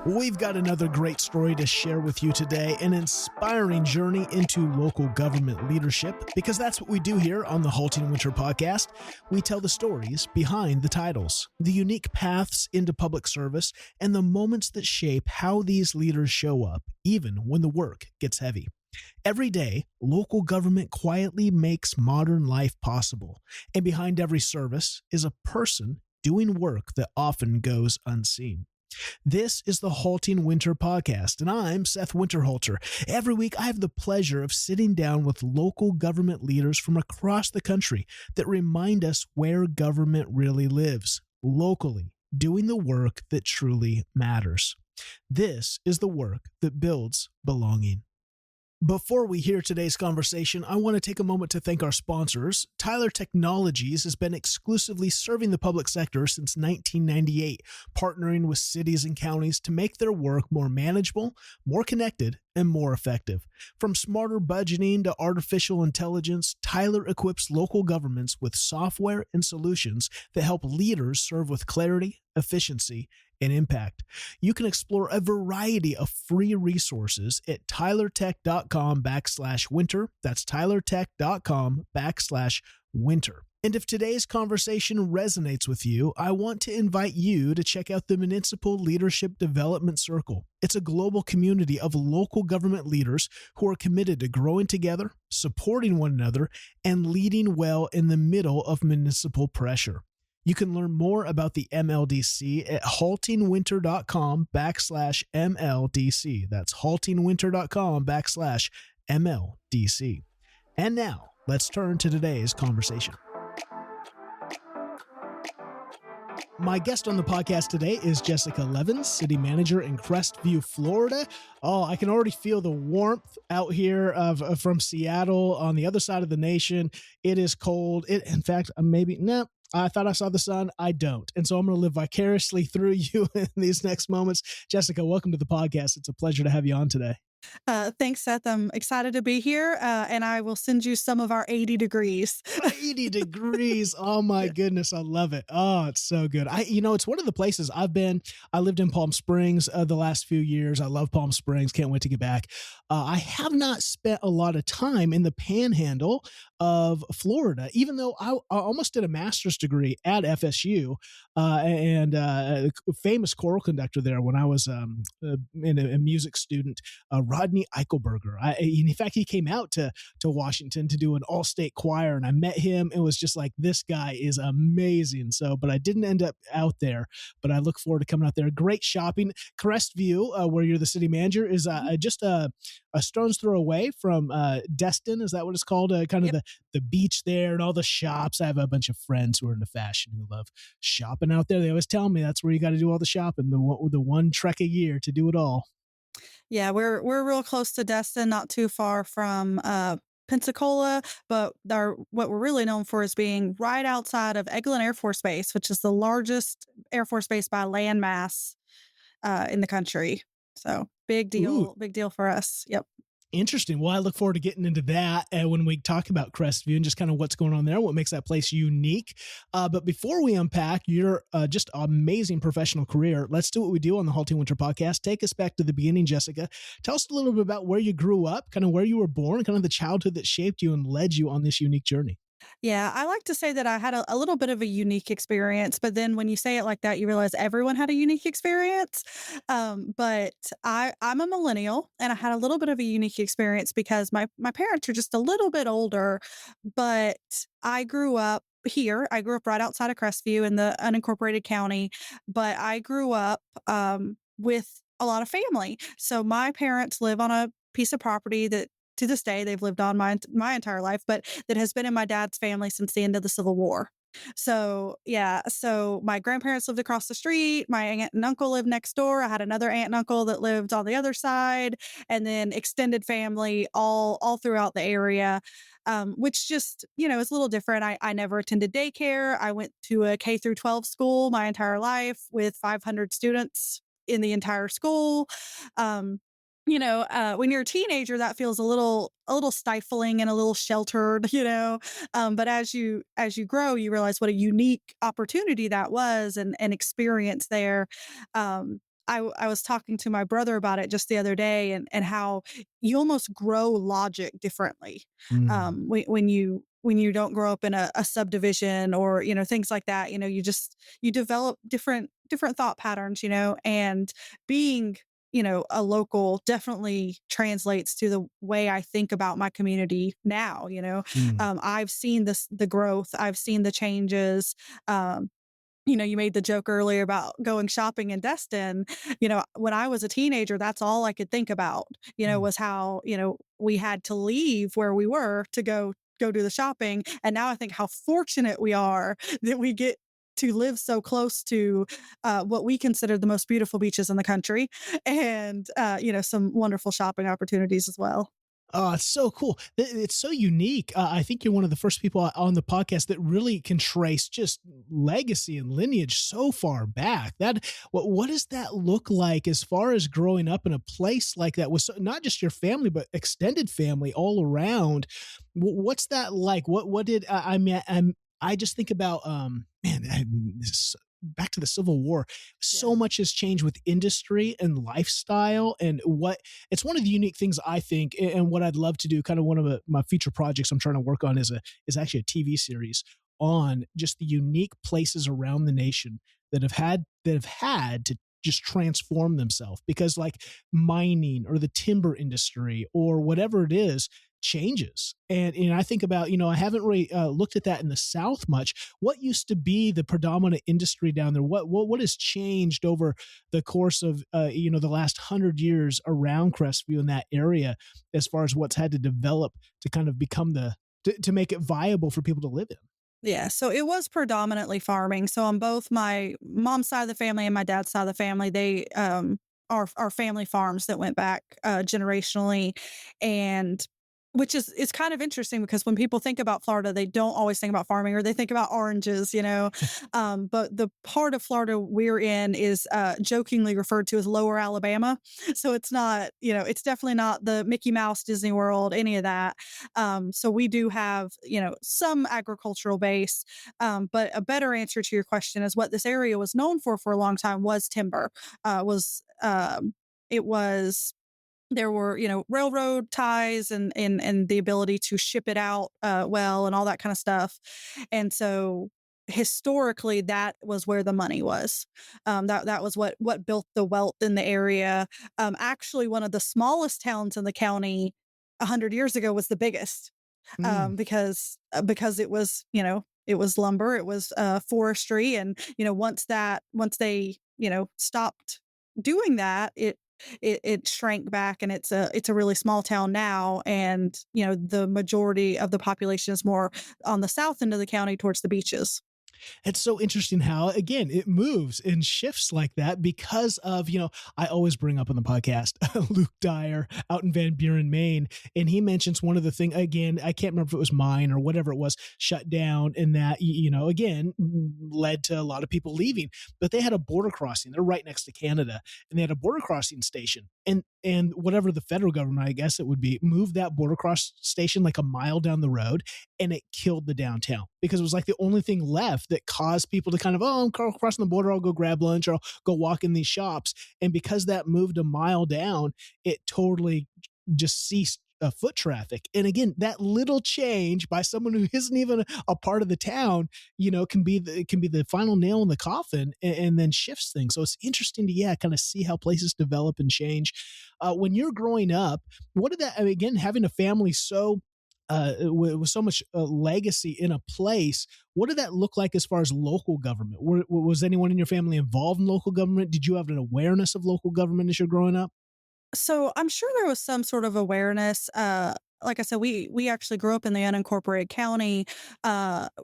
We've got another great story to share with you today, an inspiring journey into local government leadership, because that's what we do here on the HaltingWinter podcast. We tell the stories behind the titles, the unique paths into public service, and the moments that shape how these leaders show up, even when the work gets heavy. Every day, local government quietly makes modern life possible, and behind every service is a person doing work that often goes unseen. This is the HaltingWinter podcast, and I'm Seth Winterhalter. Every week, I have the pleasure of sitting down with local government leaders from across the country that remind us where government really lives, locally, doing the work that truly matters. This is the work that builds belonging. Before we hear today's conversation, I want to take a moment to thank our sponsors. Tyler Technologies has been exclusively serving the public sector since 1998, partnering with cities and counties to make their work more manageable, more connected, and more effective. From smarter budgeting to artificial intelligence, Tyler equips local governments with software and solutions that help leaders serve with clarity, efficiency, and impact. You can explore a variety of free resources at tylertech.com/winter. That's tylertech.com/winter. And if today's conversation resonates with you, I want to invite you to check out the Municipal Leadership Development Circle. It's a global community of local government leaders who are committed to growing together, supporting one another, and leading well in the middle of municipal pressure. You can learn more about the MLDC at haltingwinter.com/MLDC. That's haltingwinter.com/MLDC. And now, let's turn to today's conversation. My guest on the podcast today is Jessica Leavins, City Manager in Crestview, Florida. Oh, I can already feel the warmth out here from Seattle on the other side of the nation. It is cold. In fact, I thought I saw the sun. I don't. And so I'm going to live vicariously through you in these next moments. Jessica, welcome to the podcast. It's a pleasure to have you on today. Thanks, Seth. I'm excited to be here, and I will send you some of our 80 degrees. 80 degrees. Oh my goodness. I love it. Oh, it's so good. It's one of the places I've been. I lived in Palm Springs the last few years. I love Palm Springs. Can't wait to get back. I have not spent a lot of time in the panhandle of Florida, even though I almost did a master's degree at FSU and a famous choral conductor there when I was a music student, Rodney Eichelberger. In fact, he came out to Washington to do an all-state choir, and I met him. It was just like, this guy is amazing. But I didn't end up out there, but I look forward to coming out there. Great shopping. Crestview, where you're the city manager, is just a stone's throw away from Destin. Is that what it's called? The beach there and all the shops. I have a bunch of friends who are into fashion who love shopping out there. They always tell me that's where you got to do all the shopping, the one trek a year to do it all. Yeah, we're real close to Destin, not too far from Pensacola, but what we're really known for is being right outside of Eglin Air Force Base, which is the largest Air Force base by land mass in the country. So big deal for us. Yep. Interesting. Well, I look forward to getting into that when we talk about Crestview and just kind of what's going on there, what makes that place unique. But before we unpack your just amazing professional career, let's do what we do on the HaltingWinter podcast. Take us back to the beginning, Jessica. Tell us a little bit about where you grew up, kind of where you were born, kind of the childhood that shaped you and led you on this unique journey. Yeah, I like to say that I had a little bit of a unique experience, but then when you say it like that, you realize everyone had a unique experience. But I'm a millennial, and I had a little bit of a unique experience because my parents are just a little bit older, but I grew up here. I grew up right outside of Crestview in the unincorporated county, but I grew up with a lot of family. So my parents live on a piece of property that to this day they've lived on my entire life, but that has been in my dad's family since the end of the Civil War. So my grandparents lived across the street. My aunt and uncle lived next door. I had another aunt and uncle that lived on the other side, and then extended family all throughout the area. Which just, is a little different. I never attended daycare. I went to a K through 12 school my entire life with 500 students in the entire school. When you're a teenager, that feels a little stifling and a little sheltered, but as you grow, you realize what a unique opportunity that was and experience there. I was talking to my brother about it just the other day, and how you almost grow logic differently, Mm, when you don't grow up in a subdivision or, things like that, you develop different thought patterns, and being, a local definitely translates to the way I think about my community now, mm, I've seen the growth, I've seen the changes, um, you made the joke earlier about going shopping in Destin. When I was a teenager, that's all I could think about, mm. was how, we had to leave where we were to go do the shopping. And now I think how fortunate we are that we get to live so close to what we consider the most beautiful beaches in the country and, some wonderful shopping opportunities as well. Oh, it's so cool. It's so unique. I think you're one of the first people on the podcast that really can trace just legacy and lineage so far back. What does that look like as far as growing up in a place like that with not just your family but extended family all around? What's that like? What did I mean? I just think about man, back to the Civil War. So Yeah. much has changed with industry and lifestyle, and what it's one of the unique things I think, and what I'd love to do. Kind of one of my future projects I'm trying to work on is actually a TV series on just the unique places around the nation that have had to just transform themselves because like mining or the timber industry or whatever it is changes. And I think about, I haven't really looked at that in the South much. What used to be the predominant industry down there? What has changed over the course of the last 100 years around Crestview in that area, as far as what's had to develop to kind of become to make it viable for people to live in? Yeah, so it was predominantly farming. So on both my mom's side of the family and my dad's side of the family, they are family farms that went back generationally, and which is kind of interesting because when people think about Florida, they don't always think about farming or they think about oranges, But the part of Florida we're in is jokingly referred to as Lower Alabama, so it's not, it's definitely not the Mickey Mouse Disney World, any of that. So we do have, some agricultural base. But a better answer to your question is what this area was known for a long time was timber. Was It was there were, railroad ties and the ability to ship it out well and all that kind of stuff. And so historically that was where the money was. That was what built the wealth in the area. Actually one of the smallest towns in the county 100 years ago was the biggest, Mm. because it was, it was lumber, it was forestry, and once they, stopped doing that, it shrank back, and it's a really small town now, and the majority of the population is more on the south end of the county towards the beaches. It's so interesting how, again, it moves and shifts like that because of, I always bring up on the podcast Luke Dyer out in Van Buren, Maine. And he mentions one of the things, again, I can't remember if it was mine or whatever it was, shut down. And that, again, led to a lot of people leaving. But they had a border crossing. They're right next to Canada. And they had a border crossing station. And whatever the federal government, I guess it would be, moved that border cross station like a mile down the road, and it killed the downtown because it was like the only thing left that caused people to kind of, I'm crossing the border, I'll go grab lunch or I'll go walk in these shops. And because that moved a mile down, it totally just ceased foot traffic. And again, that little change by someone who isn't even a part of the town, can be the final nail in the coffin, and then shifts things. So it's interesting to kind of see how places develop and change. When you're growing up, what did that? I mean, again, having a family with so much legacy in a place, what did that look like as far as local government? Was anyone in your family involved in local government? Did you have an awareness of local government as you're growing up? So I'm sure there was some sort of awareness. Like I said, we actually grew up in the unincorporated county.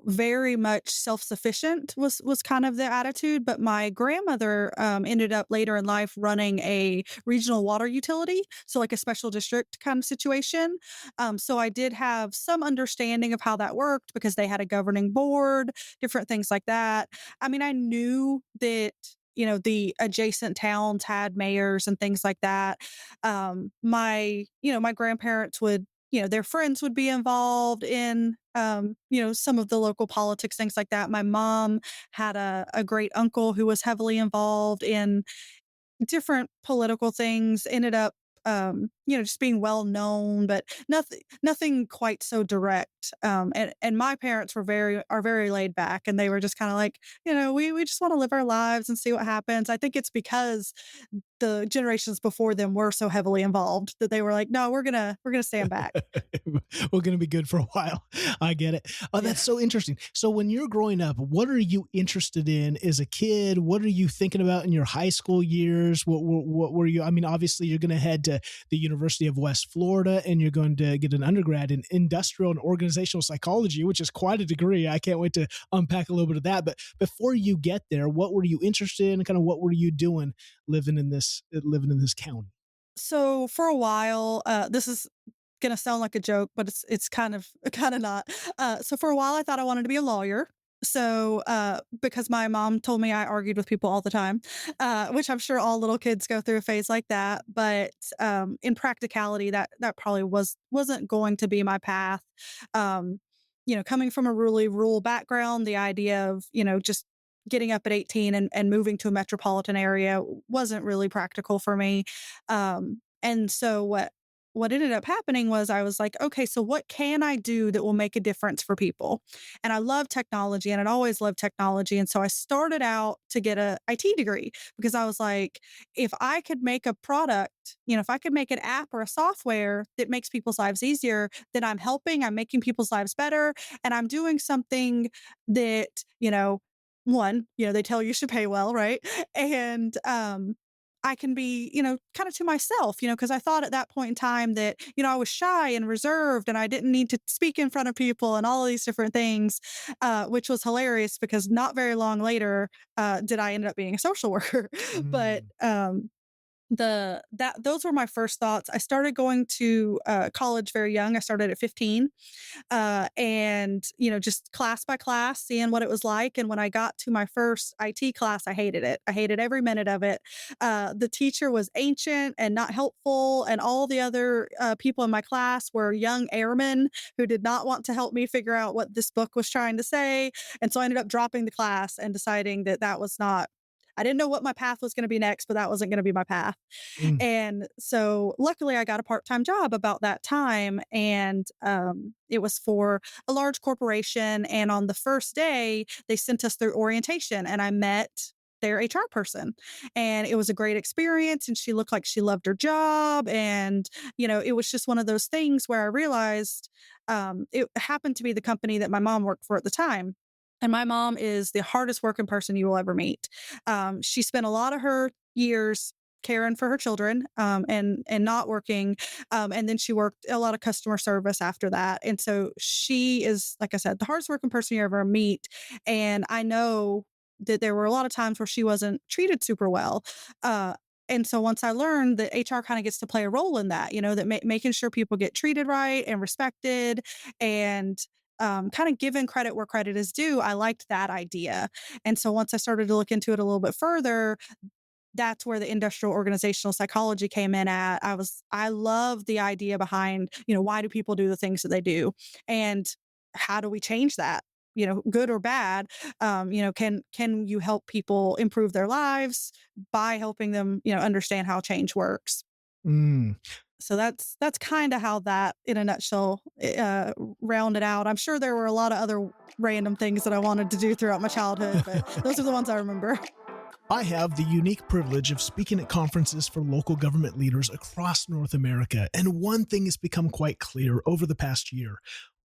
Very much self sufficient was kind of the attitude. But my grandmother ended up later in life running a regional water utility, so like a special district kind of situation. So I did have some understanding of how that worked because they had a governing board, different things like that. I mean, I knew that the adjacent towns had mayors and things like that. My grandparents would, their friends would be involved in, some of the local politics, things like that. My mom had a great uncle who was heavily involved in different political things, ended up, just being well known, but nothing quite so direct. And my parents are very laid back, and they were just kind of like, we just want to live our lives and see what happens. I think it's because the generations before them were so heavily involved that they were like, no, we're gonna stand back. We're going to be good for a while. I get it. Oh, Yeah. that's so interesting. So when you're growing up, what are you interested in as a kid? What are you thinking about in your high school years? What were you? I mean, obviously you're going to head to the University of West Florida and you're going to get an undergrad in industrial and organizational psychology, which is quite a degree. I can't wait to unpack a little bit of that. But before you get there, what were you interested in? Kind of what were you doing living in this county? So for a while, this is gonna sound like a joke, but it's kind of kind of not. So for a while, I thought I wanted to be a lawyer. So because my mom told me I argued with people all the time, which I'm sure all little kids go through a phase like that. But in practicality, that probably wasn't going to be my path. Um, coming from a really rural background, the idea of just getting up at 18 and moving to a metropolitan area wasn't really practical for me. And so what ended up happening was I was like, okay, so what can I do that will make a difference for people? And I love technology and I'd always loved technology. And so I started out to get a IT degree because I was like, if I could make a product, if I could make an app or a software that makes people's lives easier, then I'm making people's lives better, and I'm doing something that, one, they tell you should pay well, right? And I can be, kind of to myself, because I thought at that point in time that, I was shy and reserved and I didn't need to speak in front of people and all of these different things, which was hilarious because not very long later did I end up being a social worker. But Mm. those were my first thoughts. I started going to college very young. I started at 15, and just class by class, seeing what it was like. And when I got to my first IT class, I hated it. I hated every minute of it. The teacher was ancient and not helpful, and all the other people in my class were young airmen who did not want to help me figure out what this book was trying to say. And so I ended up dropping the class and deciding that that was not. I didn't know what my path was going to be next, but that wasn't going to be my path. Mm. And so luckily I got a part-time job about that time, and it was for a large corporation, and on the first day they sent us through orientation and I met their HR person, and it was a great experience, and she looked like she loved her job, and it was just one of those things where I realized it happened to be the company that my mom worked for at the time. And my mom is the hardest working person you will ever meet. She spent a lot of her years caring for her children, and not working, and then she worked a lot of customer service after that. And so she is, like I said, the hardest working person you ever meet. And I know that there were a lot of times where she wasn't treated super well. Uh, and so once I learned that HR kind of gets to play a role in that, that making sure people get treated right and respected, and kind of given credit where credit is due, I liked that idea. And so once I started to look into it a little bit further, that's where the industrial organizational psychology came in at. I love the idea behind, why do people do the things that they do? And how do we change that? Good or bad, can you help people improve their lives by helping them, understand how change works? Mm. So that's kind of how that, in a nutshell, rounded out. I'm sure there were a lot of other random things that I wanted to do throughout my childhood, but those are the ones I remember. I have the unique privilege of speaking at conferences for local government leaders across North America, and one thing has become quite clear over the past year.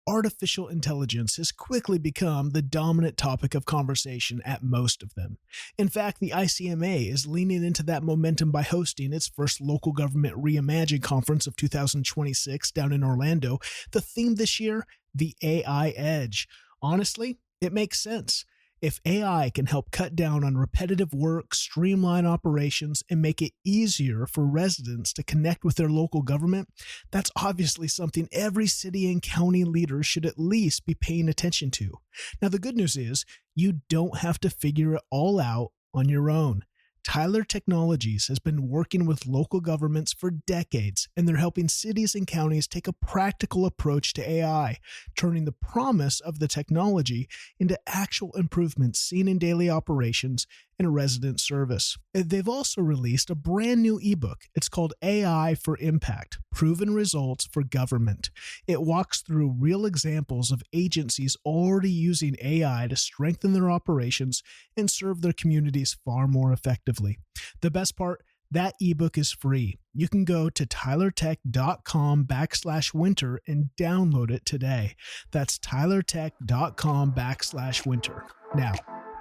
Artificial intelligence has quickly become the dominant topic of conversation at most of them. In fact, the ICMA is leaning into that momentum by hosting its first local government reimagined conference of 2026 down in Orlando. The theme this year, the AI Edge. Honestly, it makes sense. If AI can help cut down on repetitive work, streamline operations, and make it easier for residents to connect with their local government, that's obviously something every city and county leader should at least be paying attention to. Now, the good news is you don't have to figure it all out on your own. Tyler Technologies has been working with local governments for decades, and they're helping cities and counties take a practical approach to AI, turning the promise of the technology into actual improvements seen in daily operations in a resident service. They've also released a brand new ebook. It's called AI for Impact: Proven Results for Government. It walks through real examples of agencies already using AI to strengthen their operations and serve their communities far more effectively. The best part, that ebook is free. You can go to tylertech.com/winter and download it today. That's tylertech.com/winter. Now,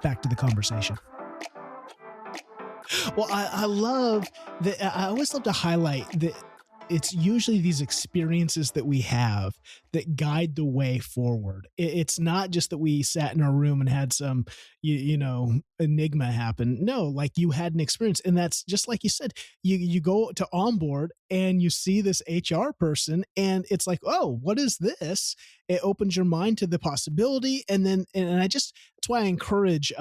back to the conversation. Well, I love that. I always love to highlight that it's usually these experiences that we have that guide the way forward. It's not just that we sat in our room and had some, enigma happen. No, like you had an experience. And that's just like you said, you go to onboard and you see this HR person and it's like, oh, what is this? It opens your mind to the possibility. And that's why I encourage,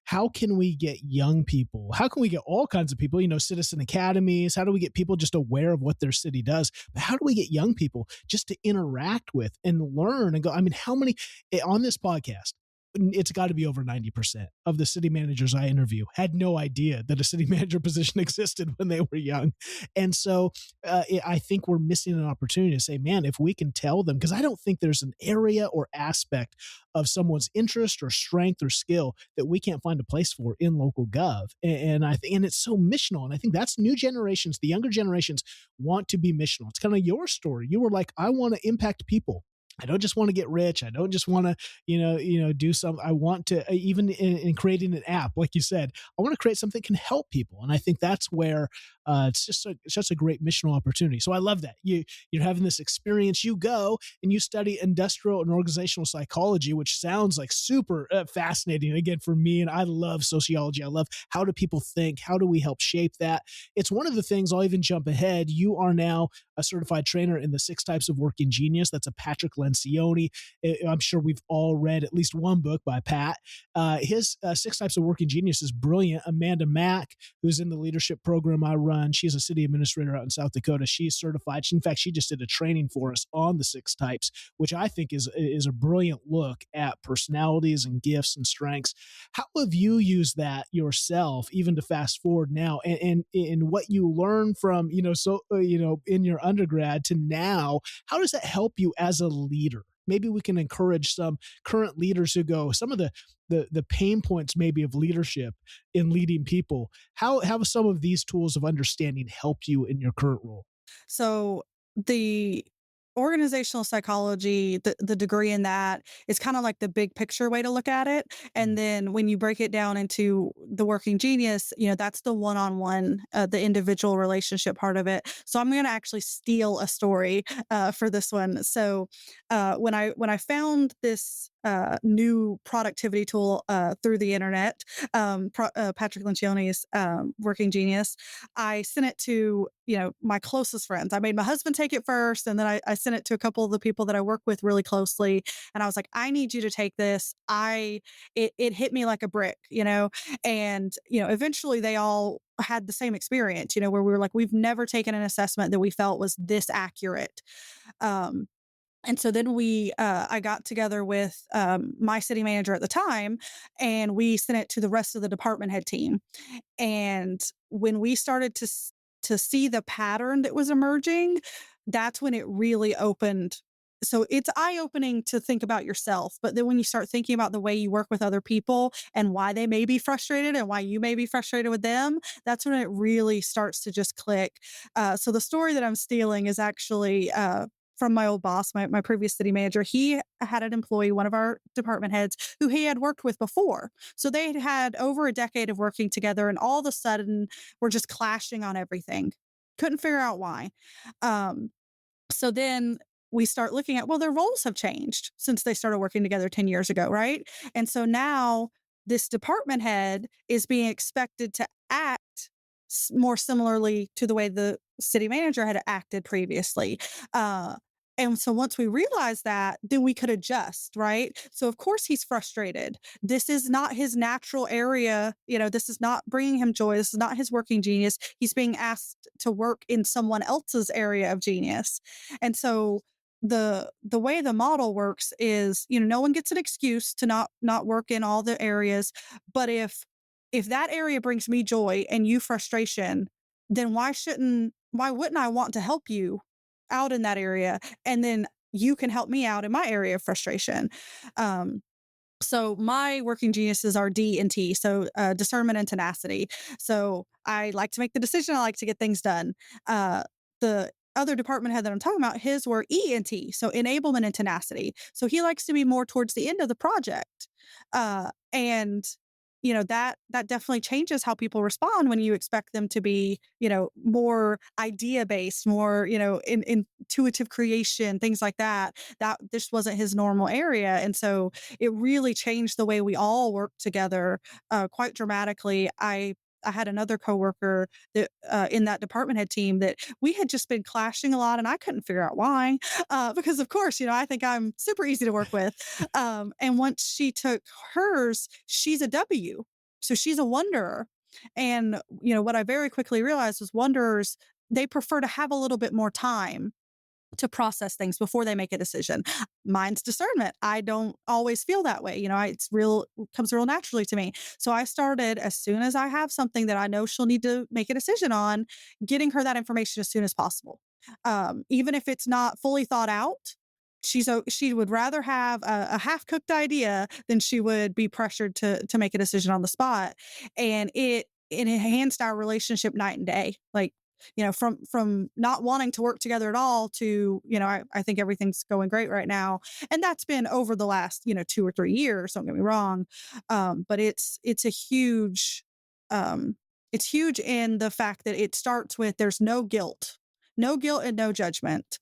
how can we get young people? How can we get all kinds of people, citizen academies? How do we get people just aware of what their city does? But how do we get young people just to interact with and learn and go? I mean, how many on this podcast? It's got to be over 90% of the city managers I interview had no idea that a city manager position existed when they were young. And so I think we're missing an opportunity to say, man, if we can tell them, because I don't think there's an area or aspect of someone's interest or strength or skill that we can't find a place for in local gov. And it's so missional. And I think that's new generations, the younger generations want to be missional. It's kind of your story. You were like, I want to impact people. I don't just want to get rich. I don't just want to, do something. I want to, even in creating an app, like you said, I want to create something that can help people. And I think that's where it's just a great missional opportunity. So I love that you're having this experience. You go and you study industrial and organizational psychology, which sounds like super fascinating again for me. And I love sociology. I love how do people think? How do we help shape that? It's one of the things. I'll even jump ahead. You are now a certified trainer in the 6 Types of Working Genius. That's a Patrick Lencioni. I'm sure we've all read at least one book by Pat. His 6 Types of Working Genius is brilliant. Amanda Mack, who's in the leadership program I run, she's a city administrator out in South Dakota. She's certified. In fact, she just did a training for us on the 6 types, which I think is a brilliant look at personalities and gifts and strengths. How have you used that yourself, even to fast forward now, and what you learn from, in your undergrad to now? How does that help you as a leader? Maybe we can encourage some current leaders who go, some of the pain points maybe of leadership in leading people. How have some of these tools of understanding helped you in your current role? So the organizational psychology, the degree in that is kind of like the big picture way to look at it. And then when you break it down into the working genius, that's the one-on-one, the individual relationship part of it. So I'm going to actually steal a story for this one. So when I found this new productivity tool through the internet, Patrick Lencioni's Working Genius, I sent it to my closest friends. I made my husband take it first, and then I sent it to a couple of the people that I work with really closely. And I was like, I need you to take this. It hit me like a brick, and eventually they all had the same experience, where we were like, we've never taken an assessment that we felt was this accurate. And so then I got together with my city manager at the time, and we sent it to the rest of the department head team. And when we started to see the pattern that was emerging, that's when it really opened. So it's eye-opening to think about yourself, but then when you start thinking about the way you work with other people and why they may be frustrated and why you may be frustrated with them, that's when it really starts to just click. So the story that I'm stealing is actually from my old boss, my previous city manager. He had an employee, one of our department heads, who he had worked with before. So they had over a decade of working together, and all of a sudden we're just clashing on everything. Couldn't figure out why. So then we start looking at, well, their roles have changed since they started working together 10 years ago, right? And so now this department head is being expected to act more similarly to the way the city manager had acted previously. And so once we realized that, then we could adjust, right? So of course he's frustrated. This is not his natural area. This is not bringing him joy. This is not his working genius. He's being asked to work in someone else's area of genius. And so the way the model works is, no one gets an excuse to not work in all the areas. But if if that area brings me joy and you frustration, then why wouldn't I want to help you out in that area? And then you can help me out in my area of frustration. Um, so my working geniuses are D and T, so discernment and tenacity. So I like to make the decision. I like to get things done. The other department head that I'm talking about, his were E and T, so enablement and tenacity. So he likes to be more towards the end of the project, and that definitely changes how people respond when you expect them to be more idea based, more in intuitive creation, things like that. That this wasn't his normal area, and so it really changed the way we all work together quite dramatically. I had another coworker that in that department head team that we had just been clashing a lot, and I couldn't figure out why. Because of course, I think I'm super easy to work with. And once she took hers, she's a W, so she's a wanderer. And what I very quickly realized was wanderers, they prefer to have a little bit more time to process things before they make a decision. Mine's discernment. I don't always feel that way. Comes real naturally to me. So I started as soon as I have something that I know she'll need to make a decision on, getting her that information as soon as possible. Even if it's not fully thought out, she would rather have a half cooked idea than she would be pressured to make a decision on the spot. And it enhanced our relationship night and day. Like, from not wanting to work together at all to, I think everything's going great right now. And that's been over the last, 2 or 3 years. Don't get me wrong. But it's a huge, it's huge in the fact that it starts with there's no guilt and no judgment.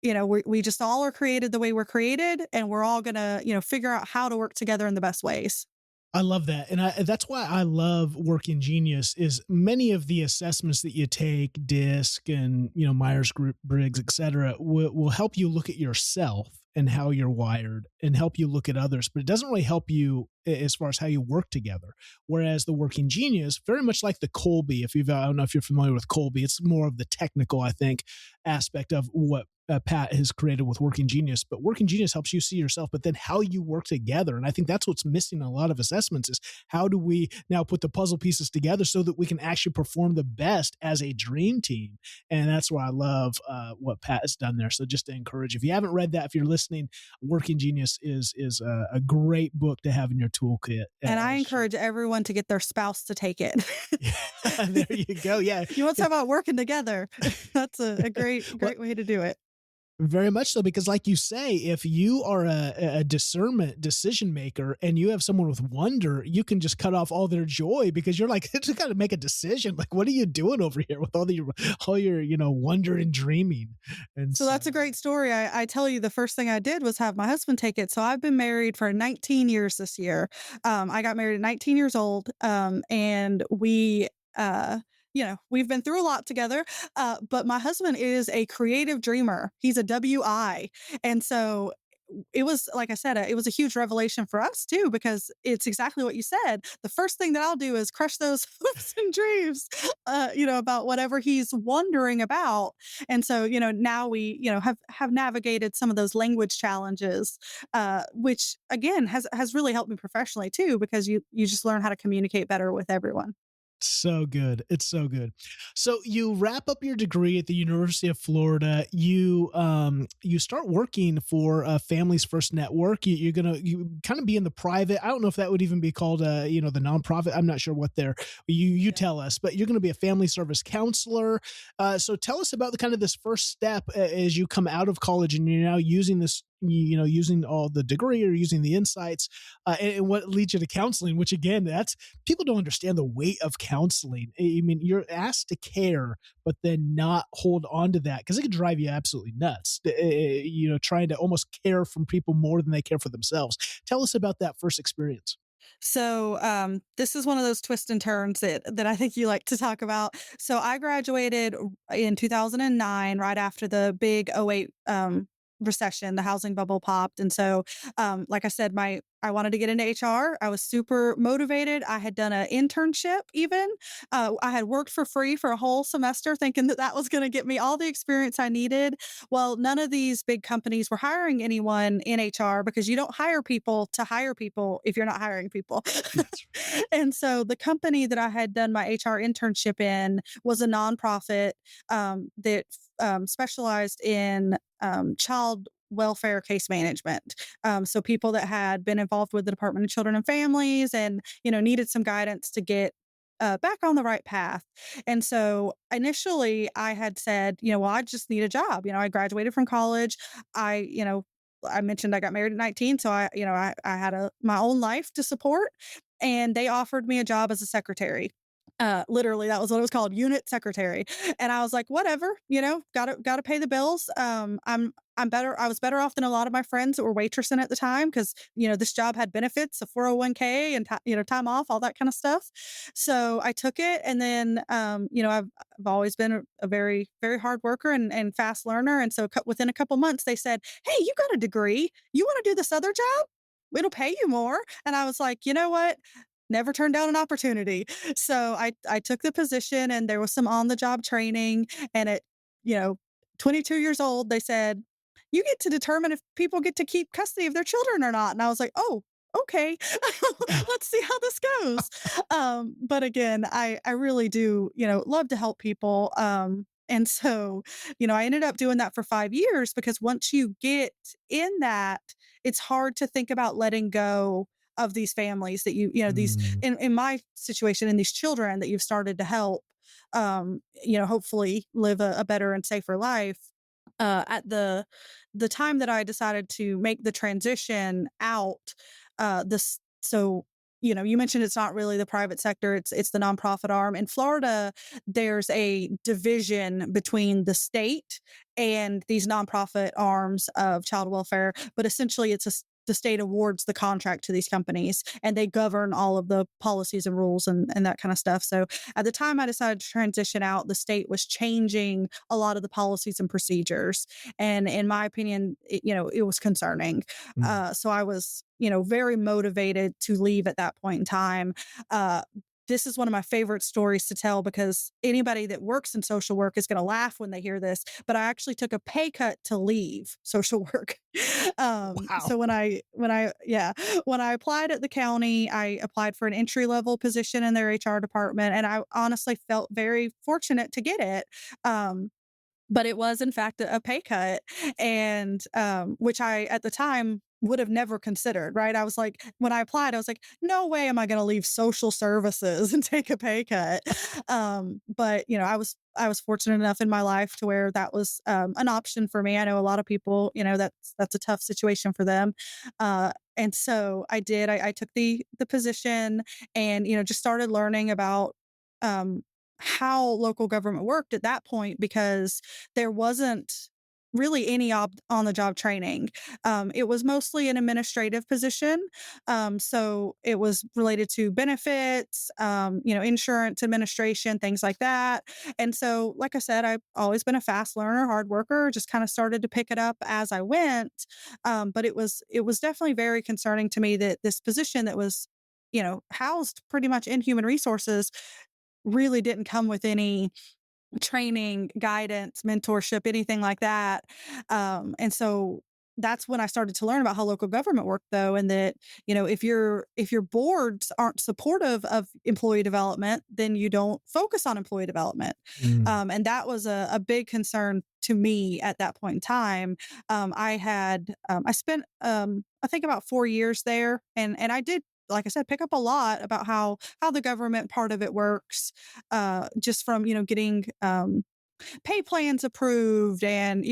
We just all are created the way we're created, and we're all gonna, figure out how to work together in the best ways. I love that. And that's why I love Working Genius is many of the assessments that you take, DISC and, Myers-Briggs, et cetera, will help you look at yourself and how you're wired and help you look at others, but it doesn't really help you as far as how you work together. Whereas the Working Genius, very much like the Colby, I don't know if you're familiar with Colby, it's more of the technical, I think, aspect of what Pat has created with Working Genius, but Working Genius helps you see yourself, but then how you work together. And I think that's what's missing in a lot of assessments is how do we now put the puzzle pieces together so that we can actually perform the best as a dream team. And that's why I love what Pat has done there. So just to encourage, if you haven't read that, if you're listening, Working Genius is a great book to have in your toolkit. And I encourage everyone to get their spouse to take it. There you go. Yeah. You want to talk about working together. That's a great way to do it. Very much so, because like you say, if you are a discernment decision maker and you have someone with wonder, you can just cut off all their joy because you're like, just got to make a decision. Like, what are you doing over here with all your wonder and dreaming? And so that's a great story. I tell you, the first thing I did was have my husband take it. So I've been married for 19 years this year. I got married at 19 years old. And we've been through a lot together, but my husband is a creative dreamer. He's a WI. And so it was, like I said, it was a huge revelation for us too, because it's exactly what you said. The first thing that I'll do is crush those hopes and dreams, about whatever he's wondering about. And so, now we, have navigated some of those language challenges, which again has really helped me professionally too, because you just learn how to communicate better with everyone. So good. It's so good. So you wrap up your degree at the University of Florida. You start working for Families First Network. You kind of be in the private. I don't know if that would even be called the nonprofit. I'm not sure what you tell us, but you're going to be a family service counselor. So tell us about the kind of this first step as you come out of college and you're now using this, using all the degree or using the insights and what leads you to counseling, which again, that's people don't understand the weight of counseling. I mean, you're asked to care, but then not hold on to that because it could drive you absolutely nuts, trying to almost care from people more than they care for themselves. Tell us about that first experience. So this is one of those twists and turns that I think you like to talk about. So I graduated in 2009, right after the big '08 recession, the housing bubble popped. And so, like I said, I wanted to get into HR. I was super motivated. I had done an internship even. I had worked for free for a whole semester thinking that that was going to get me all the experience I needed. Well, none of these big companies were hiring anyone in HR because you don't hire people to hire people if you're not hiring people. That's And so the company that I had done my HR internship in was a nonprofit that specialized in child welfare case management. So people that had been involved with the Department of Children and Families and, needed some guidance to get back on the right path. And so initially I had said, well, I just need a job. I graduated from college. I mentioned I got married at 19. So I had my own life to support, and they offered me a job as a secretary. Literally, that was what it was called, unit secretary. And I was like, whatever, gotta pay the bills. I was better off than a lot of my friends that were waitressing at the time because, this job had benefits, a 401k and, time off, all that kind of stuff. So I took it. And then, I've always been a very, very hard worker and fast learner. And so within a couple months, they said, hey, you got a degree. You want to do this other job? It'll pay you more. And I was like, you know what? Never turned down an opportunity. So I took the position, and there was some on the job training. And at, you know, 22 years old, they said, you get to determine if people get to keep custody of their children or not. And I was like, oh, okay, let's see how this goes. But again, I really do, love to help people. And so, I ended up doing that for 5 years because once you get in that, it's hard to think about letting go of these families that these, Mm. in my situation, in these children that you've started to help, hopefully live a better and safer life. At the time that I decided to make the transition out, this so you mentioned it's not really the private sector, it's the nonprofit arm. In Florida, there's a division between the state and these nonprofit arms of child welfare, but essentially the state awards the contract to these companies, and they govern all of the policies and rules and that kind of stuff. So at the time I decided to transition out, the state was changing a lot of the policies and procedures. And in my opinion, it was concerning. Mm. So I was, very motivated to leave at that point in time. Uh, this is one of my favorite stories to tell because anybody that works in social work is going to laugh when they hear this. But I actually took a pay cut to leave social work. Wow. So when I applied at the county, I applied for an entry level position in their HR department, and I honestly felt very fortunate to get it. But it was in fact a pay cut, and which I at the time would have never considered, right? I was like, when I applied, I was like, no way am I going to leave social services and take a pay cut. But I was fortunate enough in my life to where that was an option for me. I know a lot of people, that's a tough situation for them. And so I did. I took the position, and just started learning about um, how local government worked at that point because there wasn't really any on the job training. It was mostly an administrative position. So it was related to benefits, insurance administration, things like that. And so, like I said, I've always been a fast learner, hard worker, just kind of started to pick it up as I went. But it was definitely very concerning to me that this position that was, housed pretty much in human resources really didn't come with any training, guidance, mentorship, anything like that. And so that's when I started to learn about how local government worked though, and that, if your boards aren't supportive of employee development, then you don't focus on employee development. Mm. And that was a big concern to me at that point in time. I spent I think about 4 years there, and I did, like I said, pick up a lot about how the government part of it works, just from getting pay plans approved and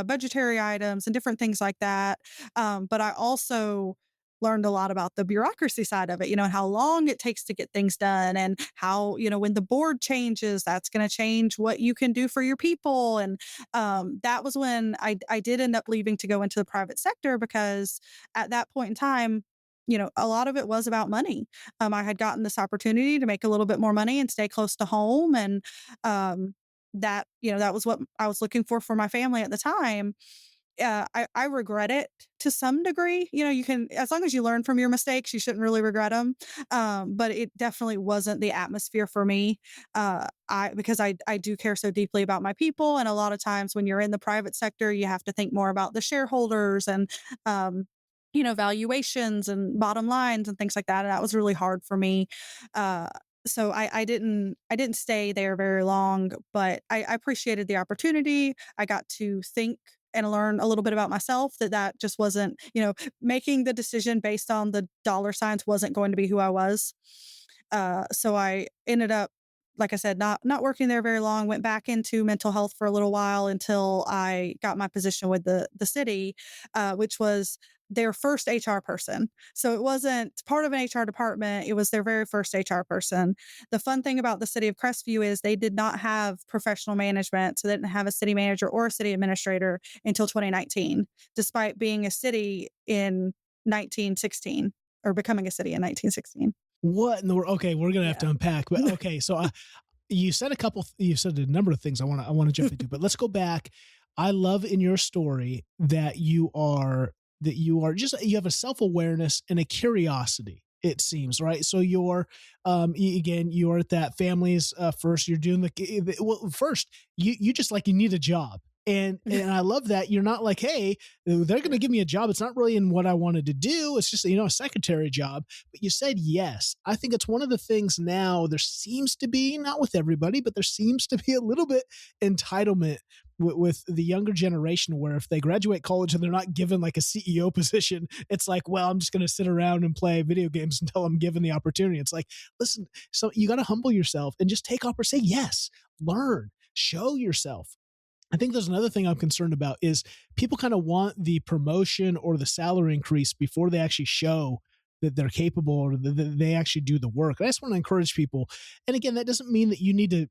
budgetary items and different things like that. But I also learned a lot about the bureaucracy side of it, and how long it takes to get things done, and how when the board changes, that's going to change what you can do for your people. And that was when I did end up leaving to go into the private sector because at that point in time, a lot of it was about money. I had gotten this opportunity to make a little bit more money and stay close to home, and that was what I was looking for my family at the time. I regret it to some degree. You know, you can, as long as you learn from your mistakes, you shouldn't really regret them. But it definitely wasn't the atmosphere for me. Because I do care so deeply about my people, and a lot of times when you're in the private sector, you have to think more about the shareholders and valuations and bottom lines and things like that. And that was really hard for me. Uh, so I didn't stay there very long, but I appreciated the opportunity. I got to think and learn a little bit about myself, that just wasn't, making the decision based on the dollar signs wasn't going to be who I was. So I ended up, like I said, not working there very long. Went back into mental health for a little while until I got my position with the city, which was their first HR person. So it wasn't part of an HR department. It was their very first HR person. The fun thing about the city of Crestview is they did not have professional management. So they didn't have a city manager or a city administrator until 2019, despite being a city in 1916, or becoming a city in 1916. What in the world? Okay, we're gonna have to Yeah. unpack. But okay, so you said you said a number of things I want to jump into, but let's go back. I love in your story that you have a self-awareness and a curiosity, it seems, right? So again, you're at that family's first, you're doing well, first you just like, you need a job. And I love that you're not like, hey, they're going to give me a job. It's not really in what I wanted to do. It's just, a secretary job. But you said yes. I think it's one of the things now, there seems to be, not with everybody, but there seems to be a little bit entitlement with the younger generation, where if they graduate college and they're not given like a CEO position, it's like, well, I'm just going to sit around and play video games until I'm given the opportunity. It's like, listen, so you got to humble yourself and just take off or say yes, learn, show yourself. I think there's another thing I'm concerned about is people kind of want the promotion or the salary increase before they actually show that they're capable, or that they actually do the work. I just want to encourage people. And again, that doesn't mean that you need to,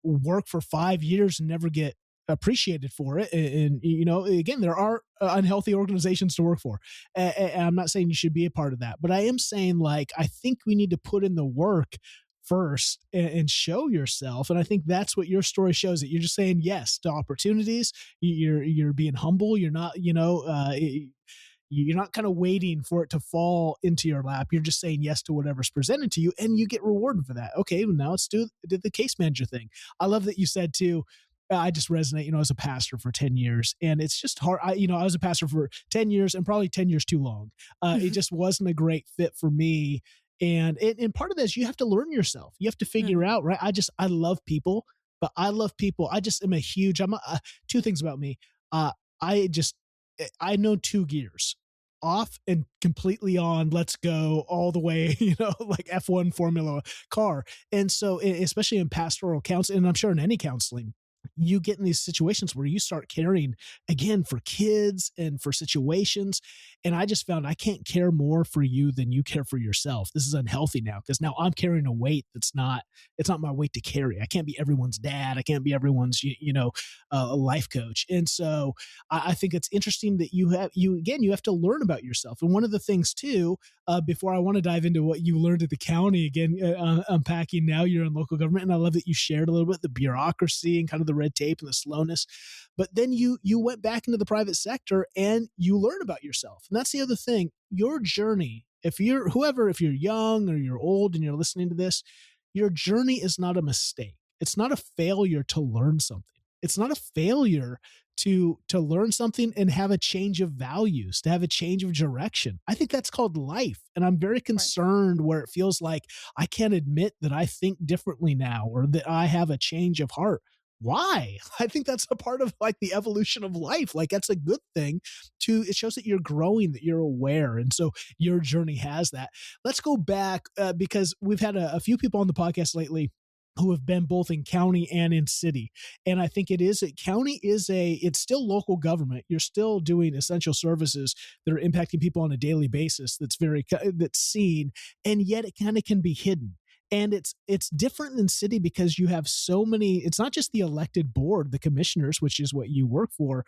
work for 5 years and never get appreciated for it. And again, there are unhealthy organizations to work for. And I'm not saying you should be a part of that, but I am saying, like, I think we need to put in the work first and show yourself. And I think that's what your story shows, that you're just saying yes to opportunities. You're being humble. You're not, you're not kind of waiting for it to fall into your lap. You're just saying yes to whatever's presented to you, and you get rewarded for that. Okay, now let's do the case manager thing. I love that you said too, I just resonate, as a pastor for 10 years, and it's just hard. I was a pastor for 10 years and probably 10 years too long. It just wasn't a great fit for me. And part of this, you have to learn yourself. You have to figure out, right? I love people, but I love people. I just am two things about me. I know two gears: off and completely on. Let's go all the way, like F1 Formula car. And so, especially in pastoral counseling, and I'm sure in any counseling, you get in these situations where you start caring again for kids and for situations. And I just found I can't care more for you than you care for yourself. This is unhealthy now, because now I'm carrying a weight it's not my weight to carry. I can't be everyone's dad. I can't be everyone's, life coach. And so I think it's interesting that you have to learn about yourself. And one of the things too, before I want to dive into what you learned at the county again, unpacking now you're in local government. And I love that you shared a little bit the bureaucracy and kind of the red tape and the slowness, but then you went back into the private sector and you learn about yourself. And that's the other thing, your journey, if you're young or you're old and you're listening to this, your journey is not a mistake. It's not a failure to learn something. It's not a failure to learn something and have a change of values, to have a change of direction. I think that's called life. And I'm very concerned where it feels like I can't admit that I think differently now, or that I have a change of heart. Why? I think that's a part of like the evolution of life. Like, that's a good thing it shows that you're growing, that you're aware. And so your journey has that. Let's go back because we've had a few people on the podcast lately who have been both in county and in city. And I think county it's still local government. You're still doing essential services that are impacting people on a daily basis. That's seen, and yet it kind of can be hidden. And it's different than city because you have so many, it's not just the elected board, the commissioners, which is what you work for.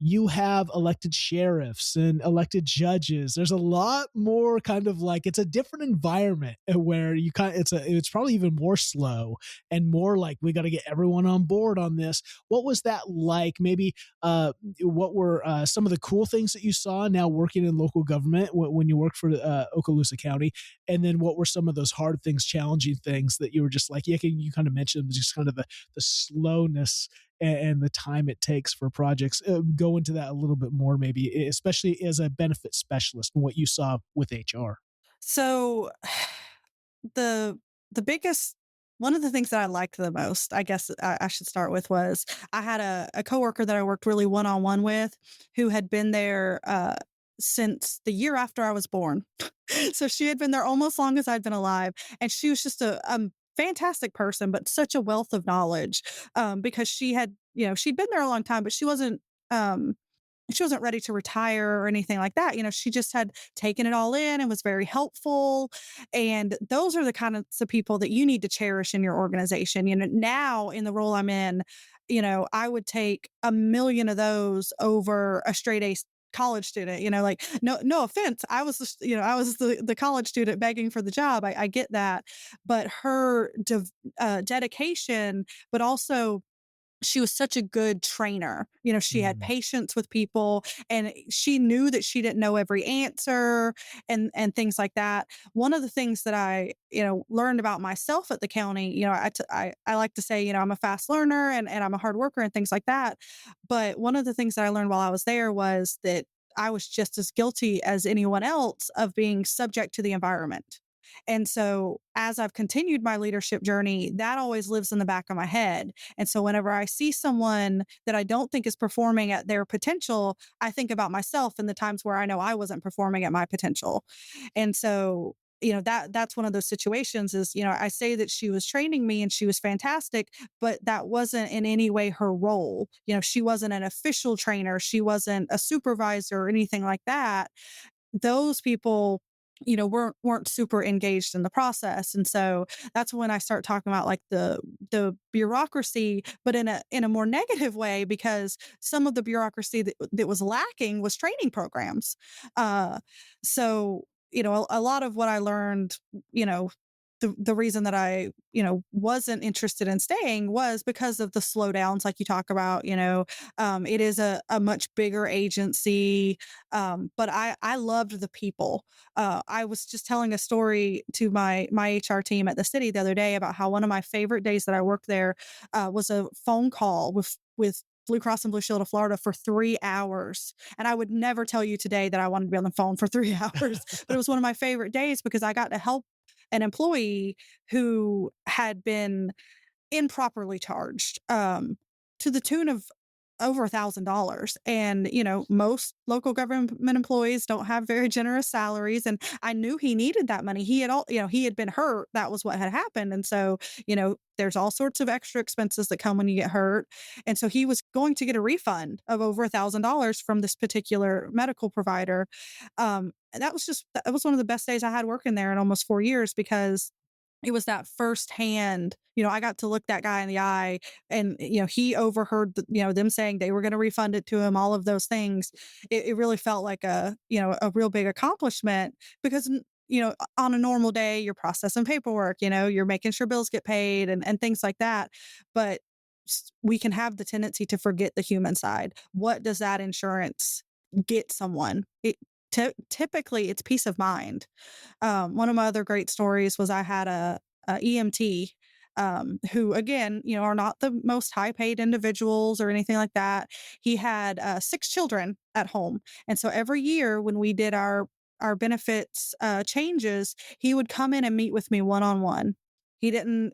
you have elected sheriffs and elected judges. There's a lot more kind of like, it's a different environment where you kind of, it's probably even more slow and more like, we got to get everyone on board on this. What was that like? Maybe what were some of the cool things that you saw now working in local government when you worked for Okaloosa County? And then what were some of those hard things, challenging things that you were just like, yeah, you kind of mentioned just kind of the slowness and the time it takes for projects. Go into that a little bit more, maybe, especially as a benefit specialist and what you saw with HR. So the the biggest one of the things that I liked the most, I guess I should start with, was I had a coworker that I worked really one on one with, who had been there since the year after I was born. So she had been there almost long as I'd been alive, and she was just a fantastic person, but such a wealth of knowledge, because she had, she'd been there a long time, but Um, she wasn't ready to retire or anything like that. She just had taken it all in and was very helpful. And those are the kinds of people that you need to cherish in your organization. Now in the role I'm in, I would take a million of those over a straight A college student. Like, no offense, I was just, I was the college student begging for the job. I get that, but her dedication, but also she was such a good trainer. She had Mm. patience with people, and she knew that she didn't know every answer and things like that. One of the things that I, learned about myself at the county, I like to say, I'm a fast learner and I'm a hard worker and things like that. But one of the things that I learned while I was there was that I was just as guilty as anyone else of being subject to the environment. And so as I've continued my leadership journey, that always lives in the back of my head. And so whenever I see someone that I don't think is performing at their potential, I think about myself and the times where I know I wasn't performing at my potential. And so, that's one of those situations is, I say that she was training me and she was fantastic, but that wasn't in any way her role. She wasn't an official trainer, she wasn't a supervisor or anything like that. Those people, weren't super engaged in the process. And so that's when I start talking about like the bureaucracy, but in a more negative way, because some of the bureaucracy that was lacking was training programs. uh so a lot of what I learned, you know the reason that I, wasn't interested in staying was because of the slowdowns, like you talk about. It is a much bigger agency, but I loved the people. I was just telling a story to my HR team at the city the other day about how one of my favorite days that I worked there was a phone call with Blue Cross and Blue Shield of Florida for 3 hours. And I would never tell you today that I wanted to be on the phone for 3 hours, but it was one of my favorite days because I got to help an employee who had been improperly charged, to the tune of over $1,000. And, most local government employees don't have very generous salaries. And I knew he needed that money. He had been hurt. That was what had happened. And so, there's all sorts of extra expenses that come when you get hurt. And so he was going to get a refund of over $1,000 from this particular medical provider. And that was one of the best days I had working there in almost 4 years, because it was that firsthand. I got to look that guy in the eye, and, he overheard, them saying they were going to refund it to him, all of those things. It really felt like a real big accomplishment, because, on a normal day, you're processing paperwork, you're making sure bills get paid and things like that. But we can have the tendency to forget the human side. What does that insurance get someone? Typically it's peace of mind. One of my other great stories was I had a EMT, who again, are not the most high paid individuals or anything like that. He had 6 children at home. And so every year when we did our benefits changes, he would come in and meet with me one on one. He didn't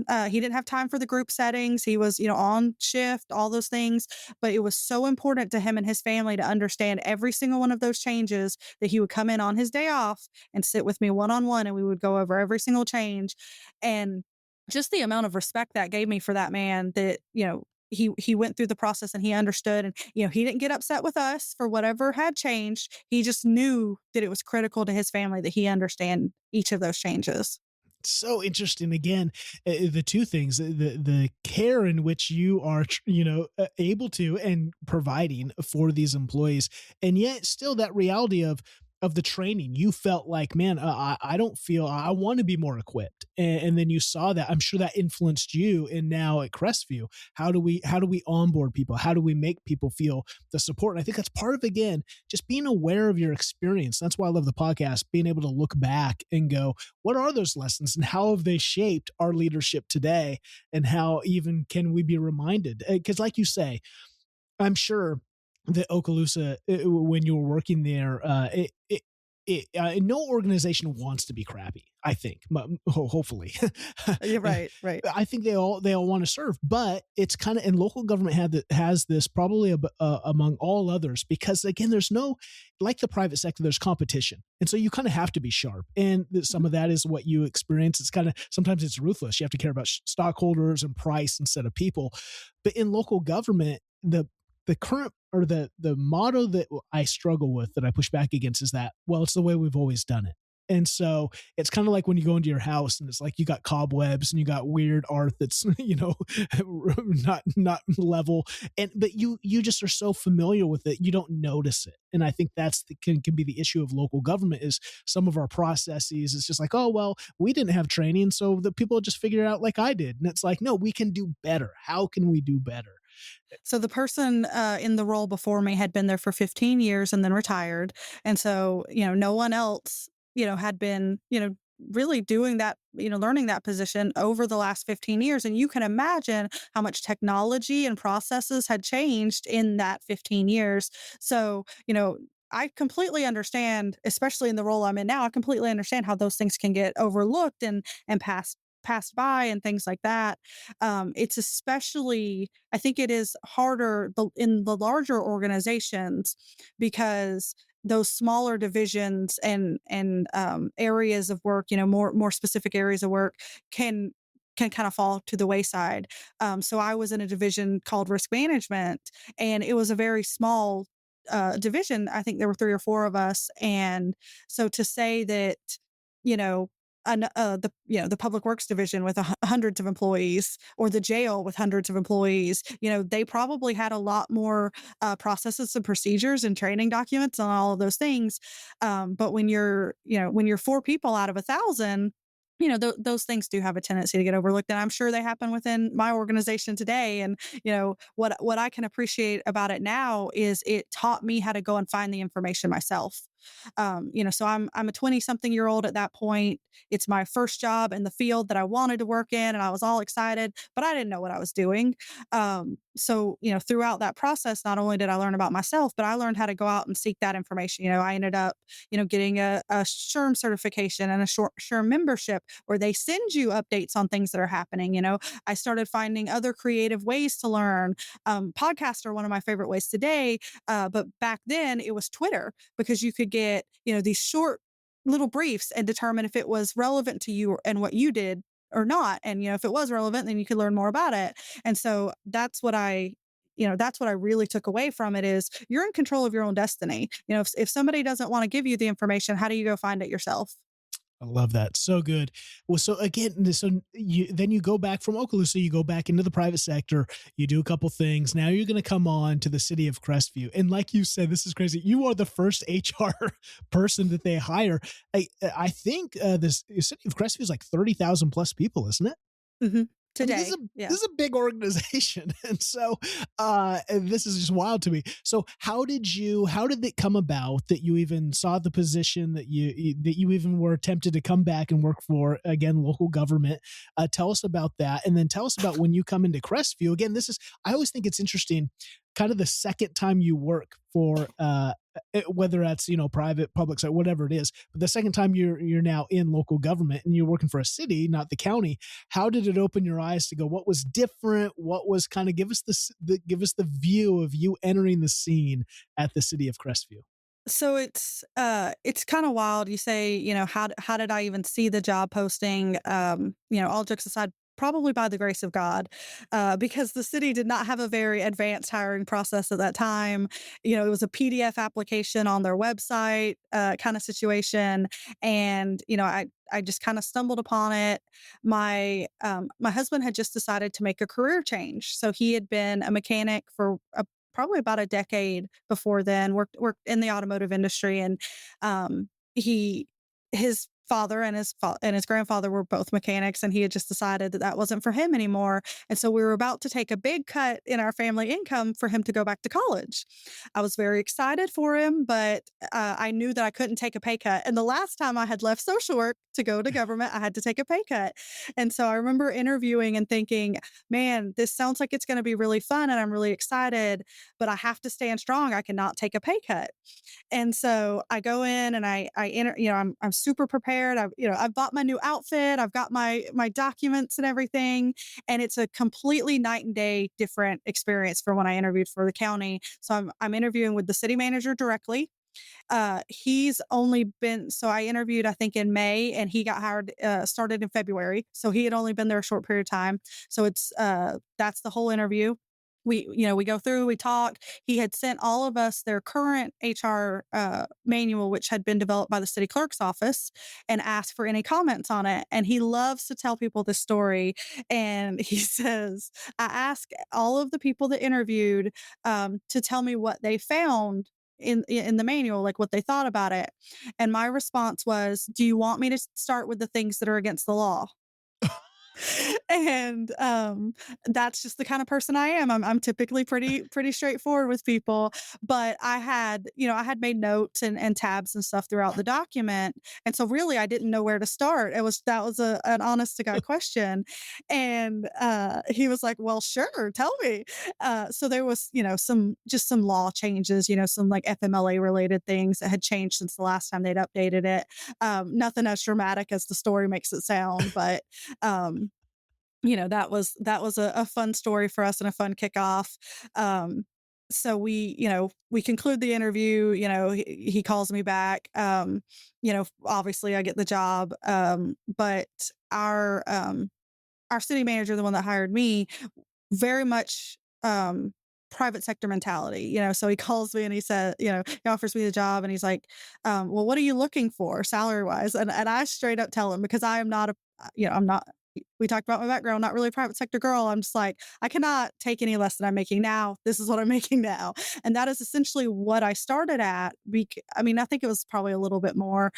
have time for the group settings. He was, on shift, all those things. But it was so important to him and his family to understand every single one of those changes, that he would come in on his day off and sit with me one on one, and we would go over every single change. And just the amount of respect that gave me for that man, that, he went through the process and he understood, and, he didn't get upset with us for whatever had changed. He just knew that it was critical to his family that he understand each of those changes. So interesting. Again, the two things: the care in which you are, able to and providing for these employees, and yet still that reality of the training. You felt like, man, I don't feel I want to be more equipped, and then you saw that. I'm sure that influenced you. And now at Crestview, how do we onboard people? How do we make people feel the support? And I think that's part of, again, just being aware of your experience. That's why I love the podcast, being able to look back and go, what are those lessons and how have they shaped our leadership today? And how even can we be reminded? Because, like you say, I'm sure that Okaloosa, when you were working there, no organization wants to be crappy. I think, hopefully, You're right, right. I think they all want to serve, but it's kind of, and local government has this probably among all others, because again, there's no, like the private sector, there's competition, and so you kind of have to be sharp, and some of that is what you experience. It's kind of, sometimes it's ruthless. You have to care about stockholders and price instead of people, but in local government, the current, or the motto that I struggle with, that I push back against, is that, well, it's the way we've always done it. And so it's kind of like when you go into your house and it's like you got cobwebs and you got weird art that's, not level. But you just are so familiar with it, you don't notice it. And I think that's can be the issue of local government, is some of our processes. It's just like, oh, well, we didn't have training, so the people just figured it out like I did. And it's like, no, we can do better. How can we do better? So the person in the role before me had been there for 15 years and then retired. And so, no one else, had been, really doing that, learning that position over the last 15 years. And you can imagine how much technology and processes had changed in that 15 years. So, I completely understand, especially in the role I'm in now, I completely understand how those things can get overlooked and passed by and things like that. It's especially, I think it is harder in the larger organizations, because those smaller divisions and areas of work, more specific areas of work can kind of fall to the wayside. So I was in a division called risk management, and it was a very small division. I think there were three or four of us, and so to say that, you know, the public works division with hundreds of employees, or the jail with hundreds of employees, they probably had a lot more processes and procedures and training documents and all of those things. But when you're four people out of 1,000, those things do have a tendency to get overlooked, and I'm sure they happen within my organization today. And what I can appreciate about it now is it taught me how to go and find the information myself. So I'm a 20-something-year-old at that point. It's my first job in the field that I wanted to work in, and I was all excited, but I didn't know what I was doing. So throughout that process, not only did I learn about myself, but I learned how to go out and seek that information. I ended up, getting a SHRM certification and a SHRM membership, where they send you updates on things that are happening. I started finding other creative ways to learn. Podcasts are one of my favorite ways today, but back then it was Twitter, because you could get, these short little briefs and determine if it was relevant to you and what you did or not. And, if it was relevant, then you could learn more about it. And so that's what I really took away from it, is you're in control of your own destiny. If somebody doesn't want to give you the information, how do you go find it yourself? I love that. So good. Well, so again, you go back from Okaloosa, you go back into the private sector, you do a couple things. Now you're going to come on to the city of Crestview. And like you said, this is crazy. You are the first HR person that they hire. I think this city of Crestview is like 30,000 plus people, isn't it? Hmm. I mean, Today. Yeah. this is a big organization. And so and this is just wild to me. So how did it come about that you even saw the position, that you even were tempted to come back and work for, again, local government? Tell us about that. And then tell us about when you come into Crestview. Again, I always think it's interesting, kind of the second time you work for whether that's private, public side, whatever it is, but the second time you're now in local government and you're working for a city, not the county. How did it open your eyes to go, what was different? What was kind of, give us the view of you entering the scene at the city of Crestview? So it's kind of wild. You say, how did I even see the job posting? All jokes aside, probably by the grace of God, because the city did not have a very advanced hiring process at that time. It was a PDF application on their website, kind of situation. And, I I just kind of stumbled upon it. My husband had just decided to make a career change. So he had been a mechanic for probably about a decade before then, worked in the automotive industry. And he his father and his grandfather were both mechanics, and he had just decided that that wasn't for him anymore. And so we were about to take a big cut in our family income for him to go back to college. I was very excited for him, but I knew that I couldn't take a pay cut. And the last time I had left social work to go to government, I had to take a pay cut. And so I remember interviewing and thinking, man, this sounds like it's going to be really fun, and I'm really excited, but I have to stand strong. I cannot take a pay cut. And so I go in and I'm super prepared. I've bought my new outfit. I've got my documents and everything. And it's a completely night and day different experience from when I interviewed for the county. So I'm interviewing with the city manager directly. He's only been, so I interviewed, I think in May, and he got hired, started in February. So he had only been there a short period of time. So that's the whole interview. We go through, we talk. He had sent all of us their current HR manual, which had been developed by the city clerk's office, and asked for any comments on it. And he loves to tell people this story. And he says, I asked all of the people that interviewed to tell me what they found in the manual, like what they thought about it. And my response was, do you want me to start with the things that are against the law? And that's just the kind of person I am. I'm typically pretty straightforward with people, but I had made notes and tabs and stuff throughout the document, and so really I didn't know where to start. That was an honest to God question, and he was like, "Well, sure, tell me." So there was some law changes, some like FMLA related things that had changed since the last time they'd updated it. Nothing as dramatic as the story makes it sound, but that was a fun story for us and a fun kickoff. So we conclude the interview. He calls me back. Obviously I get the job. But our city manager, the one that hired me, very much private sector mentality. So he calls me and he said, he offers me the job, and he's like, well, what are you looking for salary wise? And I straight up tell him, because I am not I'm not, we talked about my background, not really a private sector girl. I'm just like, I cannot take any less than I'm making now. This is what I'm making now. And that is essentially what I started at. I think it was probably a little bit more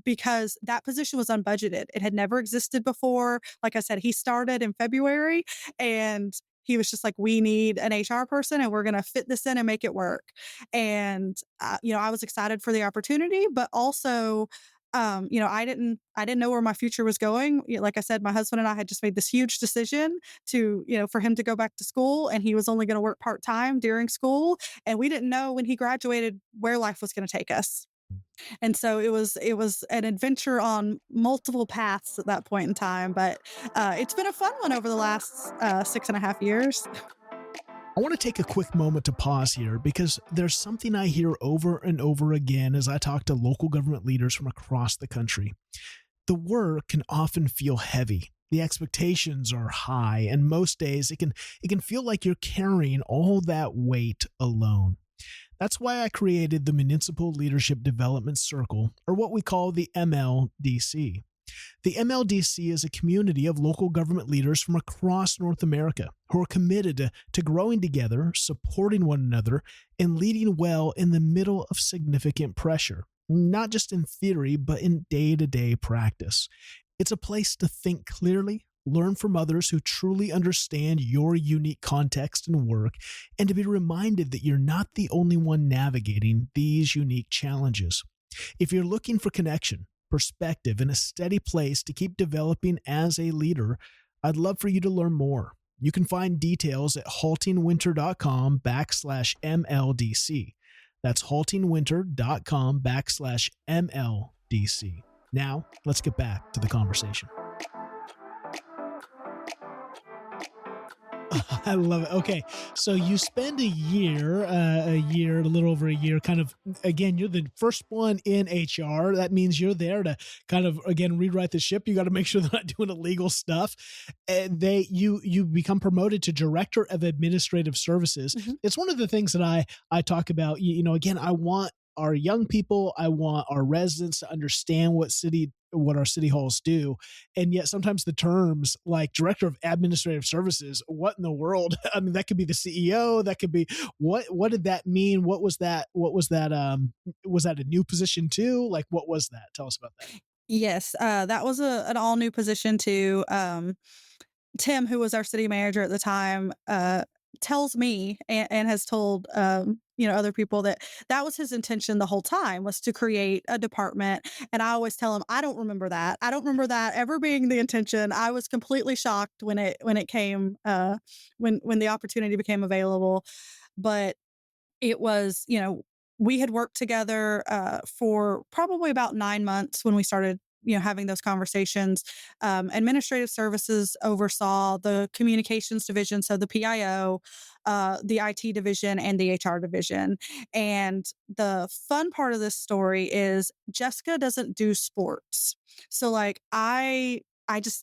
because that position was unbudgeted. It had never existed before. Like I said, he started in February, and he was just like, we need an HR person, and we're going to fit this in and make it work. And, I was excited for the opportunity, but also, I didn't know where my future was going. Like I said, my husband and I had just made this huge decision for him to go back to school, and he was only going to work part-time during school. And we didn't know when he graduated where life was going to take us. And so it was an adventure on multiple paths at that point in time, but it's been a fun one over the last 6.5 years. I want to take a quick moment to pause here, because there's something I hear over and over again as I talk to local government leaders from across the country. The work can often feel heavy. The expectations are high, and most days it can feel like you're carrying all that weight alone. That's why I created the Municipal Leadership Development Circle, or what we call the MLDC. The MLDC is a community of local government leaders from across North America who are committed to growing together, supporting one another, and leading well in the middle of significant pressure, not just in theory, but in day-to-day practice. It's a place to think clearly, learn from others who truly understand your unique context and work, and to be reminded that you're not the only one navigating these unique challenges. If you're looking for connection, perspective, and a steady place to keep developing as a leader, I'd love for you to learn more. You can find details at HaltingWinter.com/MLDC. That's HaltingWinter.com/MLDC. Now, let's get back to the conversation. I love it. Okay. So you spend a little over a year, kind of, again, you're the first one in HR. That means you're there to kind of, again, rewrite the ship. You got to make sure they're not doing illegal stuff. And you become promoted to Director of Administrative Services. Mm-hmm. It's one of the things that I talk about, again, I want our young people, I want our residents to understand what city what our city halls do. And yet sometimes the terms like director of administrative services, what in the world? I mean, that could be the CEO, that could be what did that mean? What was that? Was that a new position too? Like, what was that? Tell us about that. Yes, that was an all new position too. Tim, who was our city manager at the time, tells me and has told other people that that was his intention the whole time, was to create a department. And I always tell him I don't remember that. I don't remember that ever being the intention. I was completely shocked when it came when the opportunity became available. But it was, we had worked together for probably about 9 months when we started, having those conversations. Administrative services oversaw the communications division, so the PIO, the IT division, and the HR division. And the fun part of this story is Jessica doesn't do sports. So like I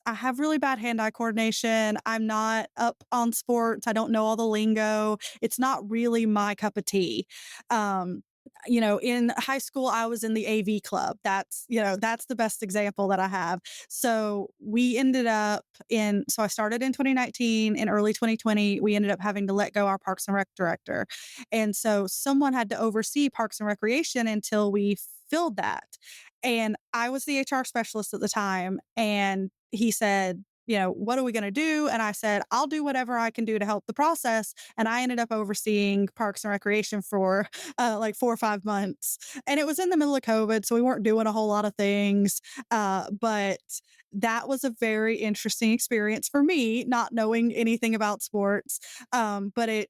have really bad hand-eye coordination. I'm not up on sports. I don't know all the lingo. It's not really my cup of tea. Um, in high school, I was in the AV club. That's the best example that I have. So we ended up so I started in 2019. In early 2020, we ended up having to let go our Parks and Rec director. And so someone had to oversee Parks and Recreation until we filled that. And I was the HR specialist at the time. And he said, what are we going to do? And I said, I'll do whatever I can do to help the process. And I ended up overseeing Parks and Recreation for like 4 or 5 months. And it was in the middle of COVID, so we weren't doing a whole lot of things. But that was a very interesting experience for me, not knowing anything about sports. But it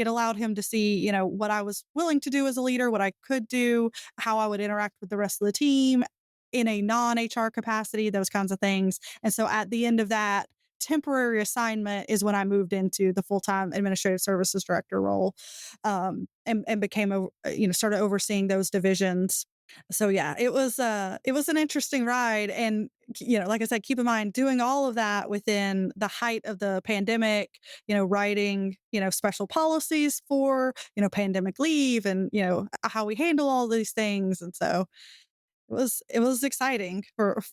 allowed him to see, what I was willing to do as a leader, what I could do, how I would interact with the rest of the team in a non-HR capacity, those kinds of things. And so at the end of that temporary assignment is when I moved into the full-time administrative services director role, and became, started overseeing those divisions. So yeah, it was an interesting ride. And, like I said, keep in mind doing all of that within the height of the pandemic, writing, special policies for, pandemic leave and, how we handle all these things. And so it was exciting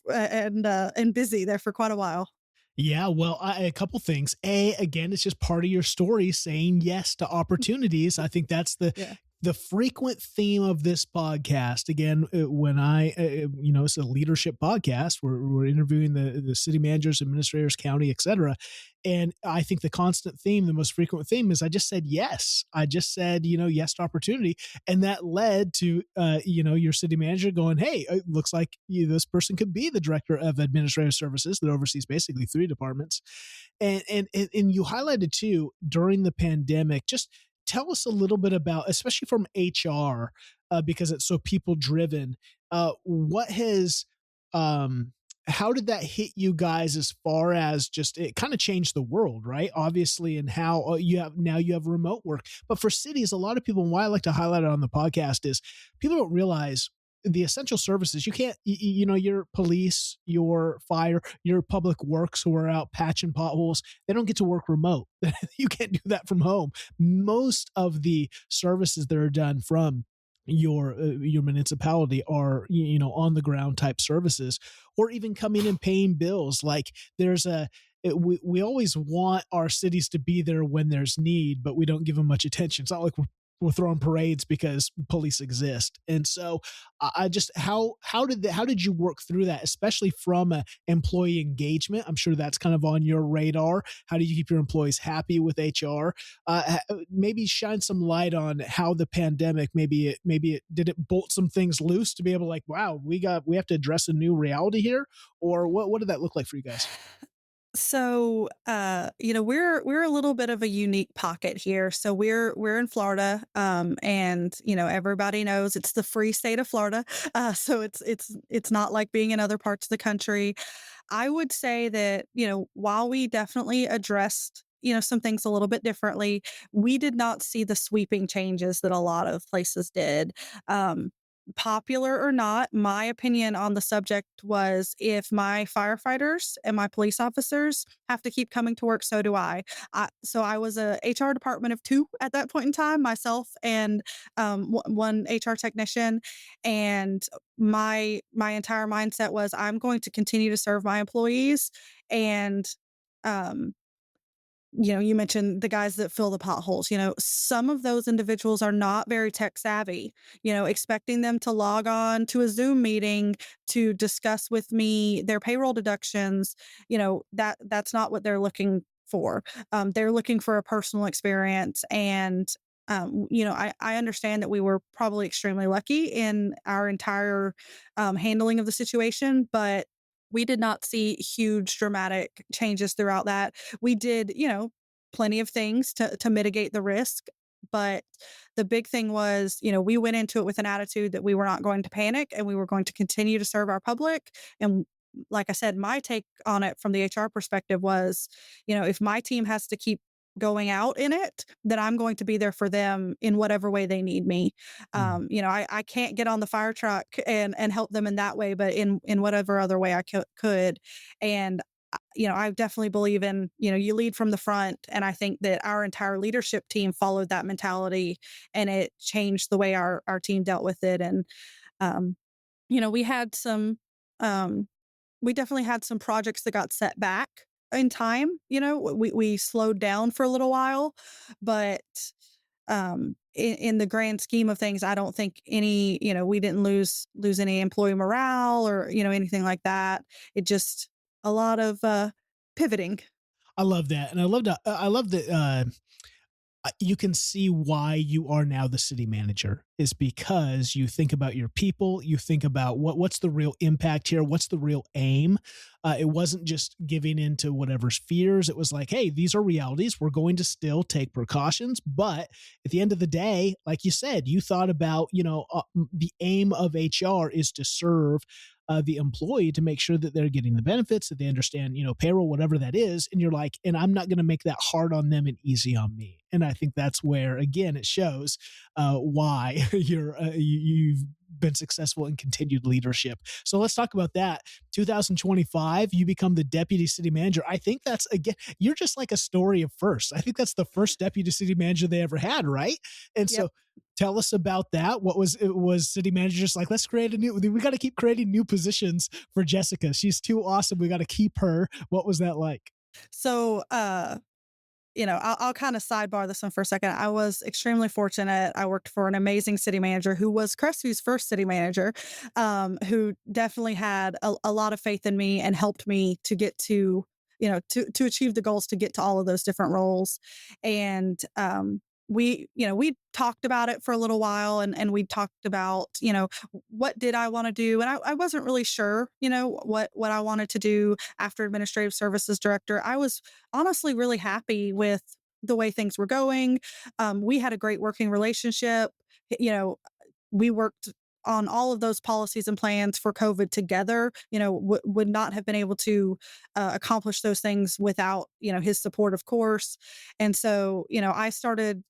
and busy there for quite a while. Yeah, well, a couple things. Again, it's just part of your story saying yes to opportunities. I think that's Yeah. the frequent theme of this podcast. Again, it's a leadership podcast. We're interviewing the city managers, administrators, county, etc. And I think the constant theme, the most frequent theme, is I just said yes. I just said yes to opportunity, and that led to your city manager going, "Hey, it looks like this person could be the director of administrative services that oversees basically three departments." And you highlighted too during the pandemic. Just tell us a little bit about, especially from HR, because it's so people driven. What has how did that hit you guys as far as just it kind of changed the world, right? Obviously, and how you have remote work. But for cities, a lot of people, and why I like to highlight it on the podcast is people don't realize the essential services. You can't, your police, your fire, your public works who are out patching potholes, they don't get to work remote. You can't do that from home. Most of the services that are done from your municipality are on the ground type services, or even coming and paying bills. Like we always want our cities to be there when there's need, but we don't give them much attention. It's not like we're throwing parades because police exist. And so I just how did you work through that, especially from a employee engagement? I'm sure that's kind of on your radar. How do you keep your employees happy with HR? Maybe shine some light on how the pandemic maybe it did it bolt some things loose to be able to, like, wow, we have to address a new reality here, or what did that look like for you guys? So, we're a little bit of a unique pocket here. So we're in Florida, and everybody knows it's the free state of Florida. So it's not like being in other parts of the country. I would say that while we definitely addressed some things a little bit differently, we did not see the sweeping changes that a lot of places did. Um, popular or not, my opinion on the subject was if my firefighters and my police officers have to keep coming to work, so do I. So I was a HR department of 2 at that point in time, myself and, one HR technician, and my entire mindset was I'm going to continue to serve my employees and, um you mentioned the guys that fill the potholes. Some of those individuals are not very tech savvy. Expecting them to log on to a Zoom meeting to discuss with me their payroll deductions, that's not what they're looking for. They're looking for a personal experience. And, I understand that we were probably extremely lucky in our entire handling of the situation, but we did not see huge dramatic changes throughout that. We did, plenty of things to mitigate the risk, but the big thing was, we went into it with an attitude that we were not going to panic and we were going to continue to serve our public. And like I said, my take on it from the HR perspective was, if my team has to keep going out in it, then I'm going to be there for them in whatever way they need me. Mm. I can't get on the fire truck and help them in that way, but in whatever other way I could. And I definitely believe in, you lead from the front. And I think that our entire leadership team followed that mentality and it changed the way our team dealt with it. And, um, we had um, we definitely had some projects that got set back in time. We slowed down for a little while, but in the grand scheme of things, I don't think we didn't lose any employee morale or, anything like that. It just a lot of pivoting. I love that, and I love that. You can see why you are now the city manager is because you think about your people, you think about what's the real impact here, what's the real aim. It wasn't just giving into whatever's fears. It was like, hey, these are realities. We're going to still take precautions, but at the end of the day, like you said, you thought about the aim of HR is to serve the employee to make sure that they're getting the benefits, that they understand, payroll, whatever that is. And you're like, and I'm not going to make that hard on them and easy on me. And I think that's where, again, it shows why you've been successful in continued leadership. So let's talk about that. 2025, you become the deputy city manager. I think that's, again, you're just like a story of first. I think that's the first deputy city manager they ever had, right? And Yep. so tell us about that. Was city manager just like, let's create we got to keep creating new positions for Jessica. She's too awesome. We got to keep her. What was that like? So, I'll kind of sidebar this one for a second. I was extremely fortunate. I worked for an amazing city manager who was Crestview's first city manager, who definitely had a lot of faith in me and helped me to get to achieve the goals to get to all of those different roles. And we talked about it for a little while and we talked about, what did I want to do? And I wasn't really sure, what I wanted to do after administrative services director. I was honestly really happy with the way things were going. We had a great working relationship. You know, we worked on all of those policies and plans for COVID together, would not have been able to accomplish those things without, his support, of course. And so, I started,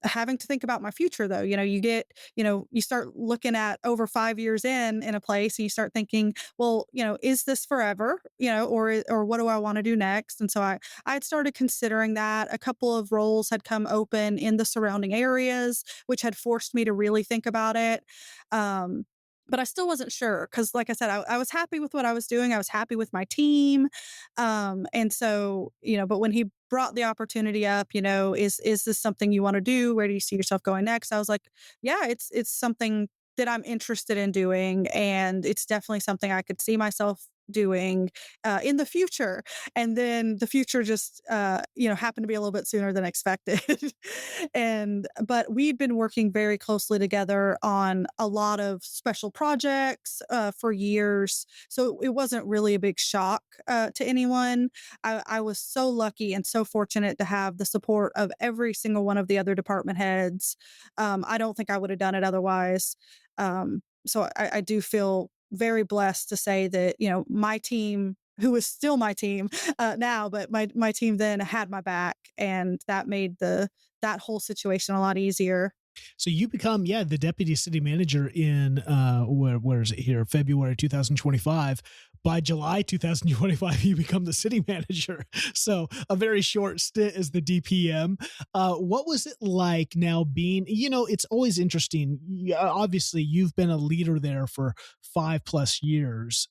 having to think about my future though. You start looking at over 5 years in a place and you start thinking, well, is this forever? Or what do I want to do next? And so I had started considering that. A couple of roles had come open in the surrounding areas, which had forced me to really think about it. Um, but I still wasn't sure because, like I said, I was happy with what I was doing. I was happy with my team. And so, but when he brought the opportunity up, is this something you want to do? Where do you see yourself going next? I was like, yeah, it's something that I'm interested in doing. And it's definitely something I could see myself doing in the future. And then the future just, happened to be a little bit sooner than expected. But we'd been working very closely together on a lot of special projects for years. So it wasn't really a big shock to anyone. I was so lucky and so fortunate to have the support of every single one of the other department heads. I don't think I would have done it otherwise. So I do feel very blessed to say that, my team, who is still my team now, but my team then had my back, and that made that whole situation a lot easier. So you become, yeah, the deputy city manager in where is it here? February 2025. By July 2025, you become the city manager. So a very short stint as the DPM. What was it like now being, it's always interesting. Obviously, you've been a leader there for 5+ years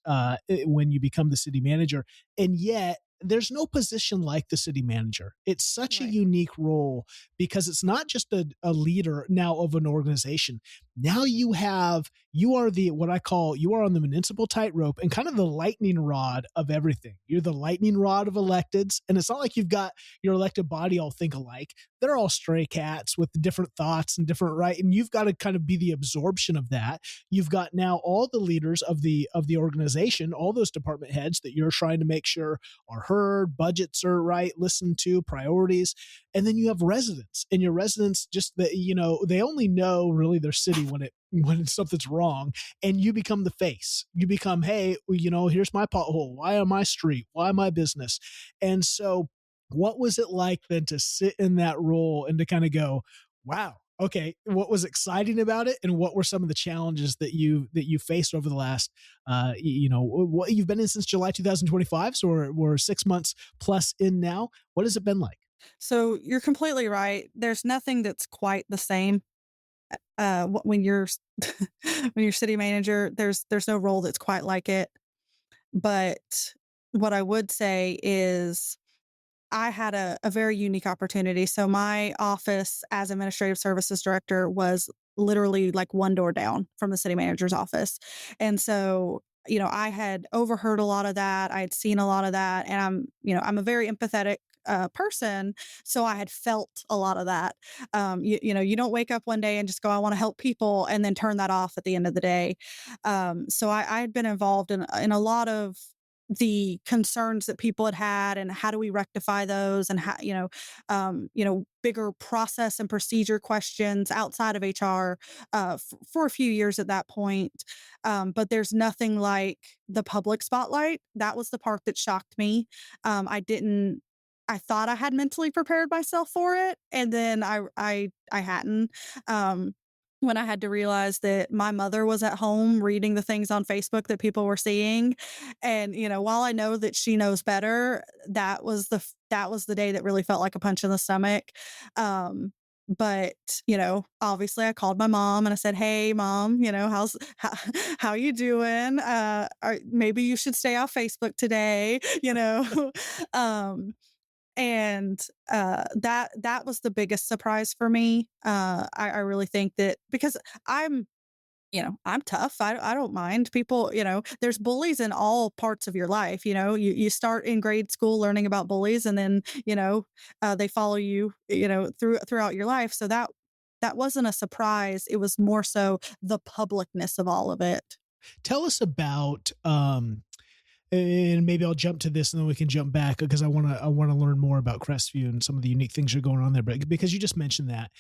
when you become the city manager. And yet, there's no position like the city manager. It's such a Right. unique role because it's not just a leader now of an organization. Now you are the, what I call, you are on the municipal tightrope and kind of the lightning rod of everything. You're the lightning rod of electeds. And it's not like you've got your elected body all think alike. They're all stray cats with different thoughts and different, right. And you've got to kind of be the absorption of that. You've got now all the leaders of the organization, all those department heads that you're trying to make sure are heard, budgets are right, listened to, priorities. And then you have residents, and your residents just that, they only know really their city when something's wrong, and you become the face. You become, hey, here's my pothole. Why on my street? Why my business? And so what was it like then to sit in that role and to kind of go, wow, okay, what was exciting about it, and what were some of the challenges that you faced over the last, what you've been in since July 2025, so we're 6 months plus in now. What has it been like? So you're completely right. There's nothing that's quite the same when you're when you're city manager. There's no role that's quite like it. But what I would say is I had a very unique opportunity. So my office as administrative services director was literally like one door down from the city manager's office. And so, I had overheard a lot of that. I had seen a lot of that. And I'm a very empathetic person. So I had felt a lot of that. You don't wake up one day and just go, I want to help people and then turn that off at the end of the day. So I had been involved in a lot of the concerns that people had had and how do we rectify those and how, bigger process and procedure questions outside of HR for a few years at that point. But there's nothing like the public spotlight. That was the part that shocked me. I thought I had mentally prepared myself for it, and then I hadn't. When I had to realize that my mother was at home reading the things on Facebook that people were seeing, and while I know that she knows better, that was the day that really felt like a punch in the stomach. But obviously I called my mom and I said, "Hey, mom, how you doing? Maybe you should stay off Facebook today." um, and, that was the biggest surprise for me. I really think that because I'm tough. I don't mind people, there's bullies in all parts of your life. You start in grade school learning about bullies and then, they follow you, throughout your life. So that wasn't a surprise. It was more so the publicness of all of it. Tell us about and maybe I'll jump to this and then we can jump back because I want to learn more about Crestview and some of the unique things that are going on there. But because you just mentioned that,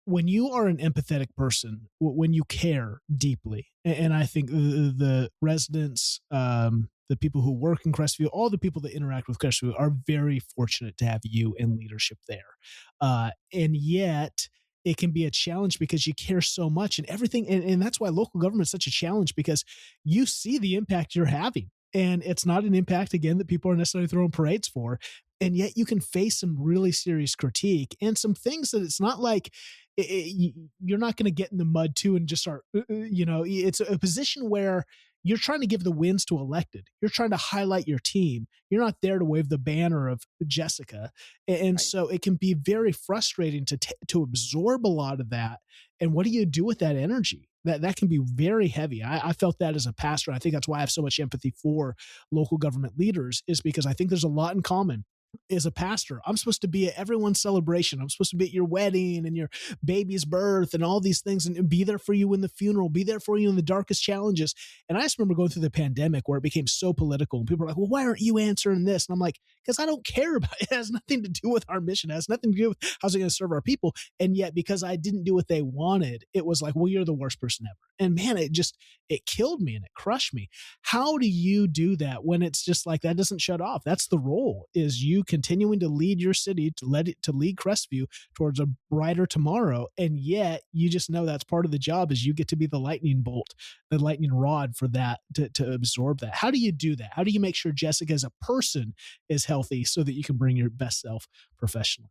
when you are an empathetic person, when you care deeply, and I think the residents, the people who work in Crestview, all the people that interact with Crestview are very fortunate to have you in leadership there. And yet it can be a challenge because you care so much and everything. And that's why local government is such a challenge because you see the impact you're having. And it's not an impact, again, that people are necessarily throwing parades for. And yet you can face some really serious critique and some things that it's not like you're not going to get in the mud too and just start, it's a position where you're trying to give the wins to elected. You're trying to highlight your team. You're not there to wave the banner of Jessica. And Right. so it can be very frustrating to absorb a lot of that. And what do you do with that energy? That can be very heavy. I felt that as a pastor. I think that's why I have so much empathy for local government leaders is because I think there's a lot in common. As a pastor, I'm supposed to be at everyone's celebration. I'm supposed to be at your wedding and your baby's birth and all these things and be there for you in the funeral, be there for you in the darkest challenges. And I just remember going through the pandemic where it became so political and people were like, well, why aren't you answering this? And I'm like, because I don't care about it. It has nothing to do with our mission. It has nothing to do with how's it going to serve our people. And yet, because I didn't do what they wanted, it was like, well, you're the worst person ever. And man, it killed me and it crushed me. How do you do that when it's just like that doesn't shut off? That's the role is you continuing to lead your city, to lead Crestview towards a brighter tomorrow. And yet you just know that's part of the job, is you get to be the lightning bolt, the lightning rod for that, to absorb that. How do you do that? How do you make sure Jessica as a person is healthy so that you can bring your best self professionally?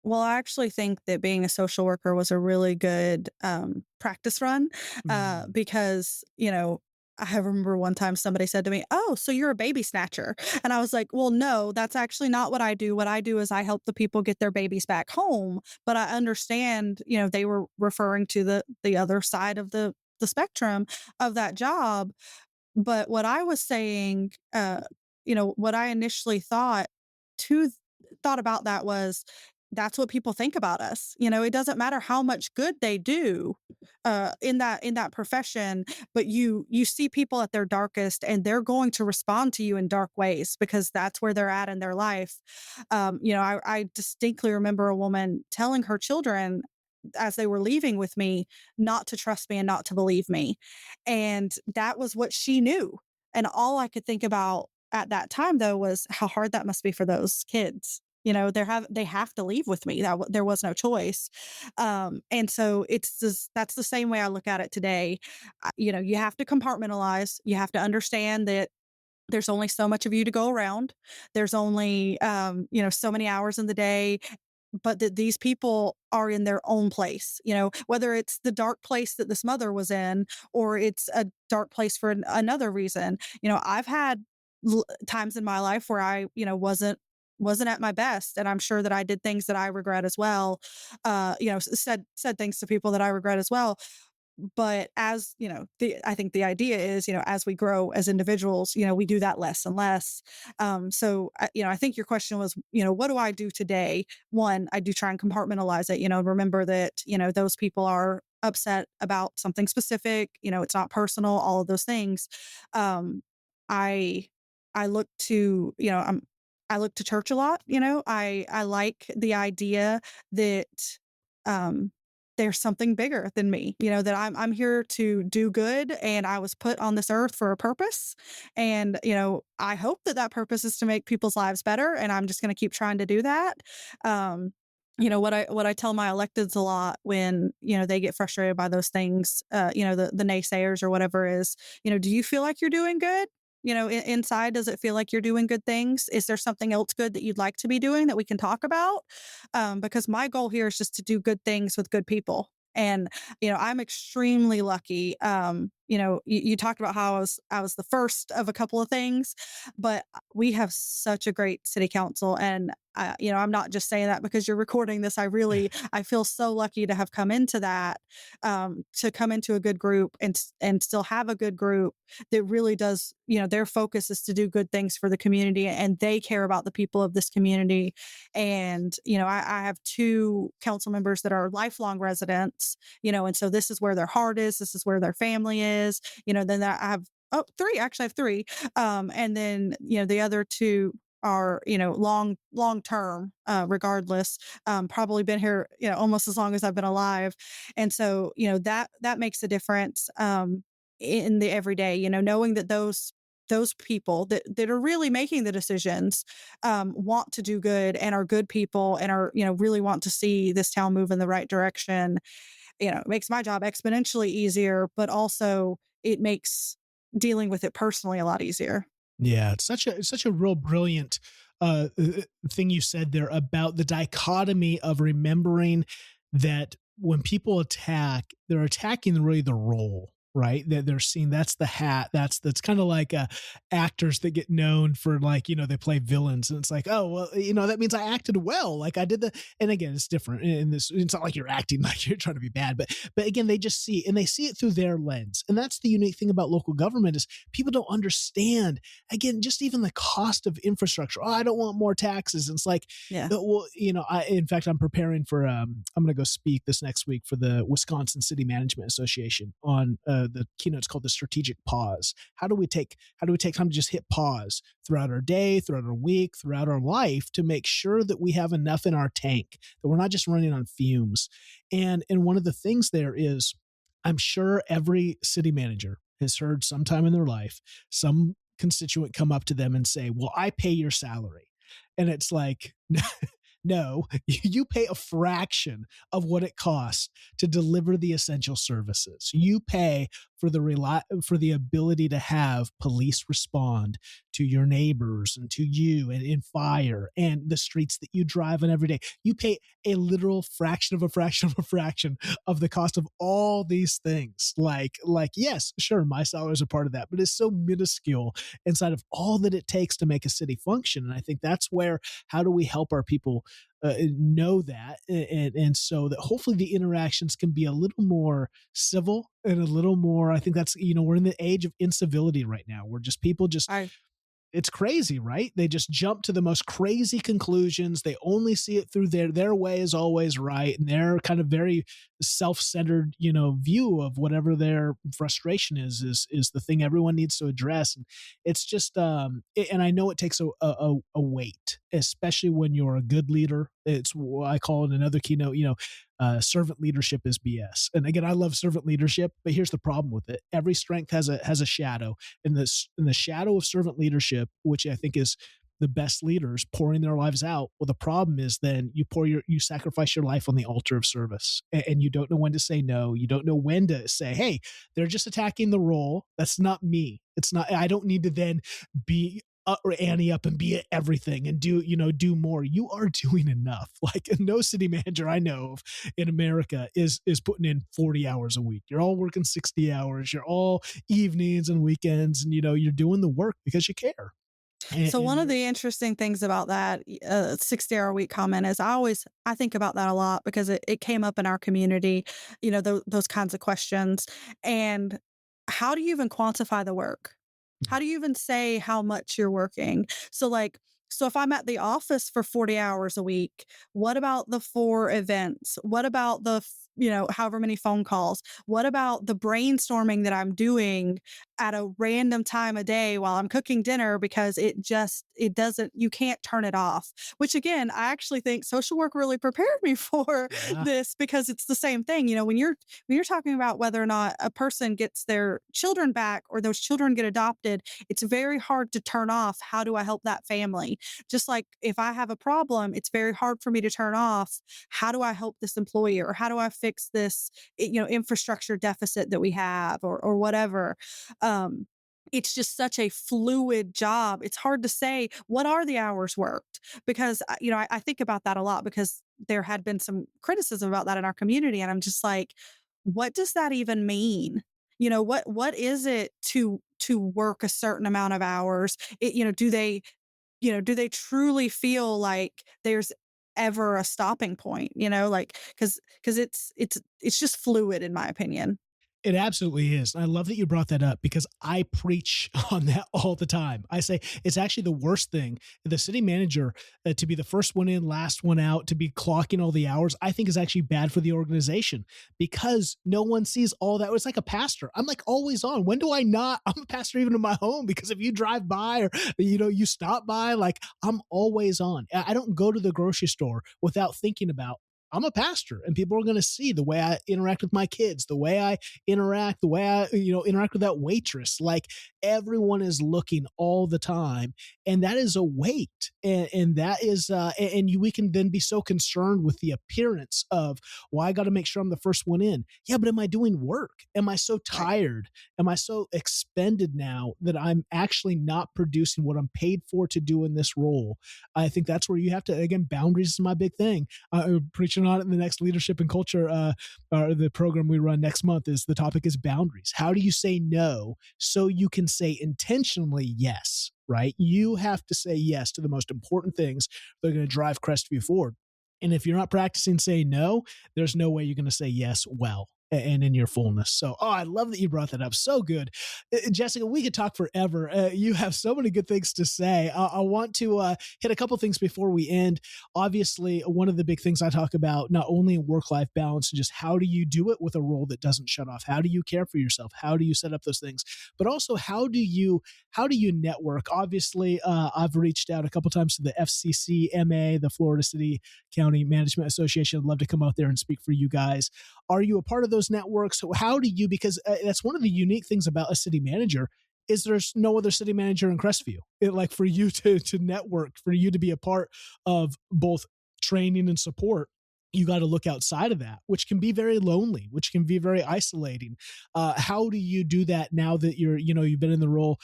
Well, I actually think that being a social worker was a really good practice run Mm. because, I remember one time somebody said to me, "Oh, so you're a baby snatcher." And I was like, "Well, no, that's actually not what I do. What I do is I help the people get their babies back home." But I understand, they were referring to the other side of the spectrum of that job. But what I was saying, what I initially to thought about that was that's what people think about us. It doesn't matter how much good they do in that profession, but you see people at their darkest, and they're going to respond to you in dark ways because that's where they're at in their life. I distinctly remember a woman telling her children as they were leaving with me not to trust me and not to believe me. And that was what she knew. And all I could think about at that time though was how hard that must be for those kids. They have to leave with me. There was no choice. And so that's the same way I look at it today. You have to compartmentalize. You have to understand that there's only so much of you to go around. There's only so many hours in the day, but that these people are in their own place, whether it's the dark place that this mother was in or it's a dark place for another reason. I've had times in my life where I, wasn't at my best, and I'm sure that I did things that I regret as well. Said things to people that I regret as well. But as I think the idea is, as we grow as individuals, we do that less and less. I think your question was, what do I do today? One, I do try and compartmentalize it. Remember that those people are upset about something specific. It's not personal. All of those things. um i I look to I look to church a lot. I like the idea that um there's something bigger than me, that I'm here to do good, and I was put on this earth for a purpose. And, I hope that that purpose is to make people's lives better, and I'm just going to keep trying to do that. Um, what I tell my electeds a lot when, they get frustrated by those things, the naysayers or whatever is, do you feel like you're doing good? Inside, does it feel like you're doing good things? Is there something else good that you'd like to be doing that we can talk about? Because my goal here is just to do good things with good people. And, I'm extremely lucky. You talked about how I was the first of a couple of things, but we have such a great city council. And, I'm not just saying that because you're recording this. I feel so lucky to have come into that, to come into a good group and still have a good group that really does, their focus is to do good things for the community, and they care about the people of this community. And, I have two council members that are lifelong residents, and so this is where their heart is. This is where their family is, then I have, oh, three, actually I have three. And then, the other two are, long term, regardless, probably been here, almost as long as I've been alive. And so, that makes a difference, in the everyday, knowing that those people that are really making the decisions, want to do good and are good people and are, really want to see this town move in the right direction. It makes my job exponentially easier, but also it makes dealing with it personally a lot easier. Yeah, it's such a real brilliant thing you said there about the dichotomy of remembering that when people attack, they're attacking really the role, right? That they're seeing, that's the hat. That's kind of like actors that get known for, like, they play villains, and it's like, oh well, that means I acted well, like I did the. And again, it's different in this. It's not like you're acting like you're trying to be bad, but again, they just see, and they see it through their lens. And that's the unique thing about local government, is people don't understand, again, just even the cost of infrastructure. Oh, I don't want more taxes. And it's like, Yeah. well, in fact, I'm preparing for, I'm going to go speak this next week for the Wisconsin City Management Association on the keynote's called the strategic pause. How do we take time to just hit pause throughout our day, throughout our week, throughout our life, to make sure that we have enough in our tank, that we're not just running on fumes. And one of the things there is, I'm sure every city manager has heard sometime in their life some constituent come up to them and say, well, I pay your salary. And it's like, no, you pay a fraction of what it costs to deliver the essential services. You pay for for the ability to have police respond to your neighbors and to you, and in fire and the streets that you drive on every day. You pay a literal fraction of a fraction of a fraction of the cost of all these things. Yes, sure, my salary is a part of that, but it's so minuscule inside of all that it takes to make a city function. And I think that's where, how do we help our people know that, and so that hopefully the interactions can be a little more civil and a little more, I think that's, we're in the age of incivility right now, where just people just, I it's crazy, right? They just jump to the most crazy conclusions. They only see it through their way is always right, and their kind of very self-centered, view of whatever their frustration is the thing everyone needs to address. And it's just, and I know it takes a weight, especially when you're a good leader. It's what I call in another keynote, servant leadership is BS. And again, I love servant leadership, but here's the problem with it: every strength has a shadow, and the shadow of servant leadership, which I think is the best leaders pouring their lives out. Well, the problem is then you sacrifice your life on the altar of service, and you don't know when to say no. You don't know when to say, hey, they're just attacking the role. That's not me. It's not, I don't need to then be or ante up and be at everything and do more. You are doing enough. Like, no city manager I know of in America is putting in 40 hours a week. You're all working 60 hours. You're all evenings and weekends, and you're doing the work because you care. So one of the interesting things about that 60-hour week comment is I think about that a lot, because it came up in our community, those kinds of questions. And how do you even quantify the work? How do you even say how much you're working? So if I'm at the office for 40 hours a week, what about the 4 events? What about the, however many phone calls? What about the brainstorming that I'm doing at a random time of day while I'm cooking dinner, because it doesn't, you can't turn it off, which again, I actually think social work really prepared me for this, because it's the same thing. When you're talking about whether or not a person gets their children back or those children get adopted, it's very hard to turn off. How do I help that family? Just like if I have a problem, it's very hard for me to turn off. How do I help this employee, or how do I fix this, infrastructure deficit that we have, or whatever. It's just such a fluid job. It's hard to say, what are the hours worked? Because, I think about that a lot, because there had been some criticism about that in our community. And I'm just like, what does that even mean? What is it to work a certain amount of hours? Do they truly feel like there's ever a stopping point, cause it's just fluid, in my opinion. It absolutely is. I love that you brought that up, because I preach on that all the time. I say it's actually the worst thing. The city manager, to be the first one in, last one out, to be clocking all the hours, I think is actually bad for the organization, because no one sees all that. It's like a pastor. I'm like always on. When do I not? I'm a pastor even in my home, because if you drive by, or, you stop by, like, I'm always on. I don't go to the grocery store without thinking about, I'm a pastor, and people are going to see the way I interact with my kids, the way I interact with that waitress. Like, everyone is looking all the time, and that is a weight. And that is, we can then be so concerned with the appearance of, well, I got to make sure I'm the first one in. Yeah, but am I doing work? Am I so tired? Am I so expended now that I'm actually not producing what I'm paid for to do in this role? I think that's where you have to, again, boundaries is my big thing. Preaching on it in the next leadership and culture, the program we run next month, is the topic is boundaries. How do you say no so you can say intentionally yes, right? You have to say yes to the most important things that are going to drive Crestview forward. And if you're not practicing saying no, there's no way you're going to say yes well and in your fullness. So, I love that you brought that up. So good. Jessica, we could talk forever. You have so many good things to say. I want to hit a couple things before we end. Obviously, one of the big things I talk about, not only in work-life balance, and just how do you do it with a role that doesn't shut off? How do you care for yourself? How do you set up those things? But also, how do you network? Obviously, I've reached out a couple times to the FCCMA, the Florida City County Management Association. I'd love to come out there and speak for you guys. Are you a part of those networks? How do you, because that's one of the unique things about a city manager. is there's no other city manager in Crestview. Like for you to network, for you to be a part of both training and support, you got to look outside of that, which can be very lonely, which can be very isolating. How do you do that now that you've been in the role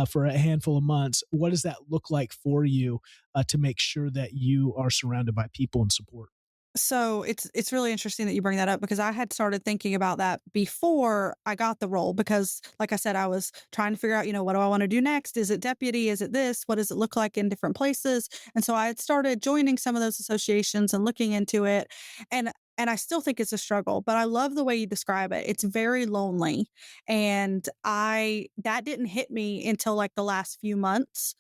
for a handful of months? What does that look like for you to make sure that you are surrounded by people and support? So it's really interesting that you bring that up because I had started thinking about that before I got the role because like I said, I was trying to figure out, what do I want to do next? Is it deputy? Is it this? What does it look like in different places? And so I had started joining some of those associations and looking into it. And and I still think it's a struggle, but I love the way you describe it. It's very lonely. And I that didn't hit me until like the last few months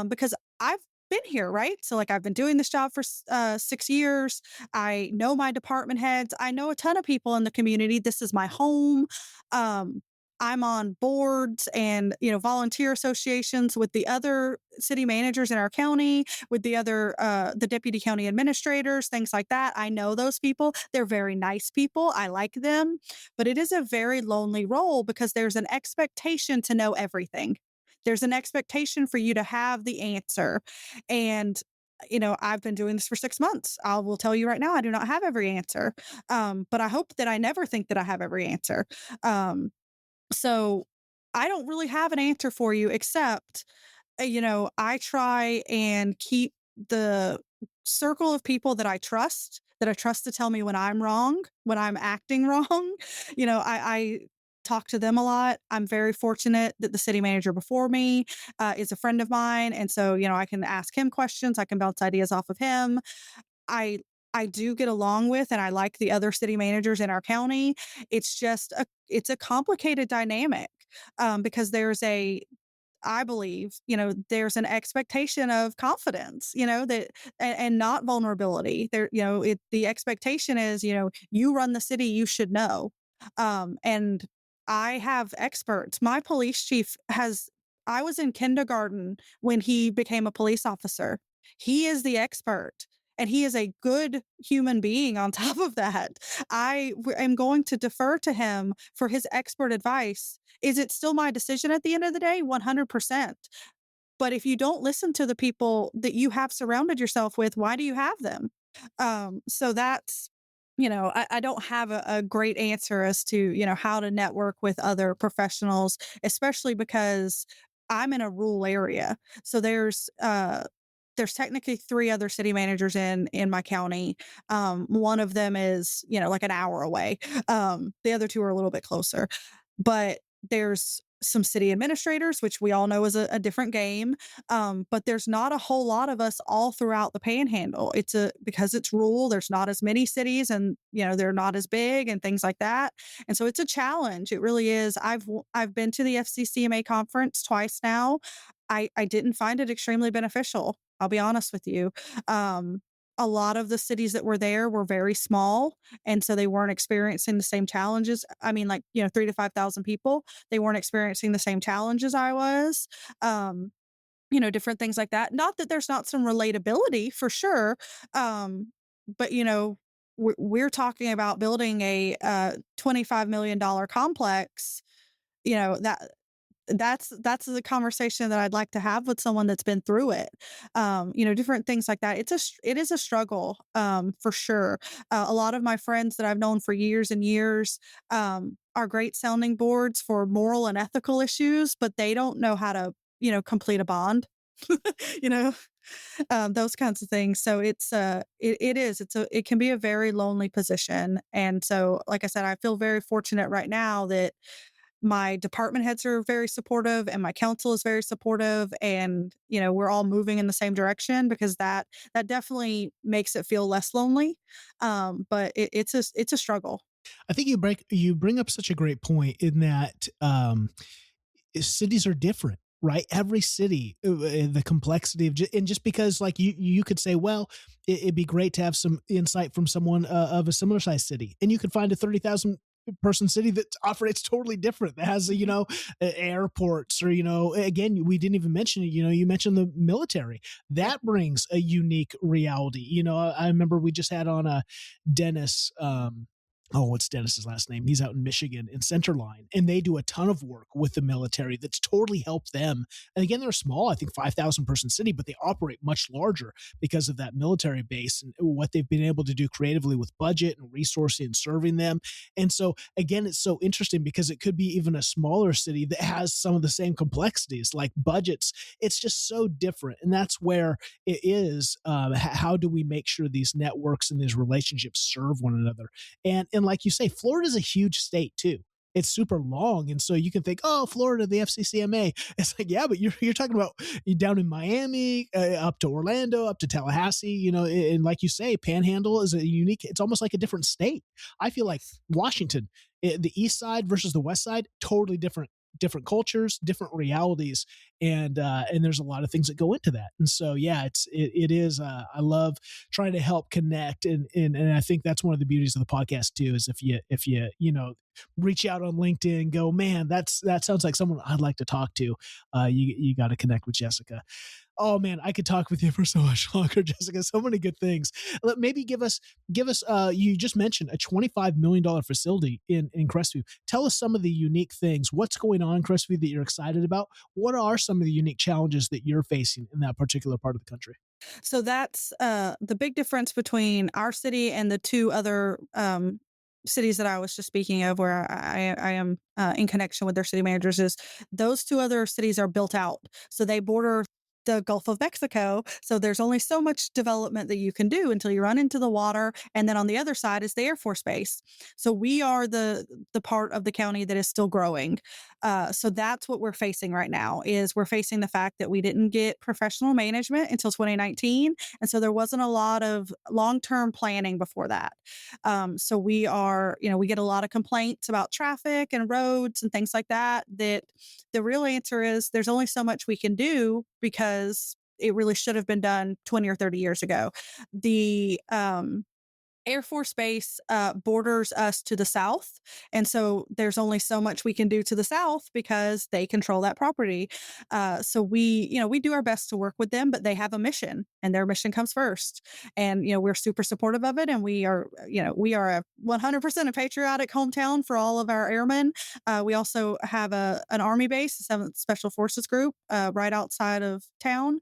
because I've been here, right? So like I've been doing this job for 6 years. I know my department heads. I know a ton of people in the community. This is my home. Um, I'm on boards and volunteer associations with the other city managers in our county, with the deputy county administrators, things like that. I know those people. They're very nice people. I like them, but it is a very lonely role because there's an expectation to know everything. There's an expectation for you to have the answer. And I've been doing this for 6 months. I will tell you right now, I do not have every answer. But I hope that I never think that I have every answer. Um, so I don't really have an answer for you except, I try and keep the circle of people that I trust to tell me when I'm wrong, when I'm acting wrong. I talk to them a lot. I'm very fortunate that the city manager before me is a friend of mine. And so, I can ask him questions. I can bounce ideas off of him. I I do get along with and I like the other city managers in our county. It's a complicated dynamic because I believe, there's an expectation of confidence, that and not vulnerability. The expectation is, you run the city, you should know. And I have experts. My police chief I was in kindergarten when he became a police officer. He is the expert. And he is a good human being on top of that. Am going to defer to him for his expert advice. Is it still my decision at the end of the day? 100%. But if you don't listen to the people that you have surrounded yourself with, why do you have them? So that's, I don't have a great answer as to, how to network with other professionals, especially because I'm in a rural area. So there's technically 3 other city managers in my county. One of them is, like an hour away. The other 2 are a little bit closer. But there's some city administrators, which we all know is a different game. But there's not a whole lot of us all throughout the panhandle. Because it's rural, there's not as many cities and, they're not as big and things like that. And so it's a challenge. It really is. I've been to the FCCMA conference twice now. I didn't find it extremely beneficial. I'll be honest with you. Um, a lot of the cities that were there were very small, and so they weren't experiencing the same challenges. I mean, like, 3 to 5,000 people, they weren't experiencing the same challenges I was. Um, different things like that. Not that there's not some relatability for sure. But we're talking about building a $25 million complex, that that's the conversation that I'd like to have with someone that's been through it. Different things like that. It is a struggle, for sure. A lot of my friends that I've known for years and years, are great sounding boards for moral and ethical issues, but they don't know how to, complete a bond. you know, those kinds of things. So it can be a very lonely position. And so, like I said, I feel very fortunate right now that my department heads are very supportive and my council is very supportive and we're all moving in the same direction because that definitely makes it feel less lonely. But it's a struggle. I think you bring up such a great point in that cities are different, right? Every city, the complexity of and just because like you could say, well, it'd be great to have some insight from someone of a similar size city, and you could find a 30,000 person city that operates totally different, that has airports, or again, we didn't even mention it, you mentioned the military that brings a unique reality. I remember we just had on a Dennis oh, what's Dennis's last name? He's out in Michigan in Centerline, and they do a ton of work with the military that's totally helped them. And again, they're small, I think 5,000 person city, but they operate much larger because of that military base and what they've been able to do creatively with budget and resourcing and serving them. And so, again, it's so interesting because it could be even a smaller city that has some of the same complexities like budgets. It's just so different. And that's where it is. How do we make sure these networks and these relationships serve one another? And like you say, Florida is a huge state too. It's super long, and so you can think, oh, Florida, the FCCMA. It's like, yeah, but you're talking about you down in Miami, up to Orlando, up to Tallahassee. And like you say, Panhandle is a unique. It's almost like a different state. I feel like Washington, the East Side versus the West Side, totally different cultures, different realities, and there's a lot of things that go into that. And so, yeah, it is. I love trying to help connect, and I think that's one of the beauties of the podcast too. Is if you reach out on LinkedIn, and go, man, that sounds like someone I'd like to talk to. You got to connect with Jessica. Oh man, I could talk with you for so much longer, Jessica. So many good things. Maybe give us. You just mentioned a $25 million facility in Crestview. Tell us some of the unique things. What's going on in Crestview that you're excited about? What are some of the unique challenges that you're facing in that particular part of the country? So that's the big difference between our city and the two other cities that I was just speaking of, where I am in connection with their city managers, is those two other cities are built out. So they border the Gulf of Mexico. So there's only so much development that you can do until you run into the water. And then on the other side is the Air Force Base. So we are the part of the county that is still growing. So that's what we're facing right now. Is we're facing the fact that we didn't get professional management until 2019, and so there wasn't a lot of long-term planning before that. So we are, we get a lot of complaints about traffic and roads and things like that. That the real answer is there's only so much we can do because it really should have been done 20 or 30 years ago. The Air Force Base borders us to the south. And so there's only so much we can do to the south because they control that property. So we do our best to work with them, but they have a mission and their mission comes first. And, we're super supportive of it. And we are a 100% a patriotic hometown for all of our airmen. We also have an Army base, the 7th Special Forces Group, right outside of town.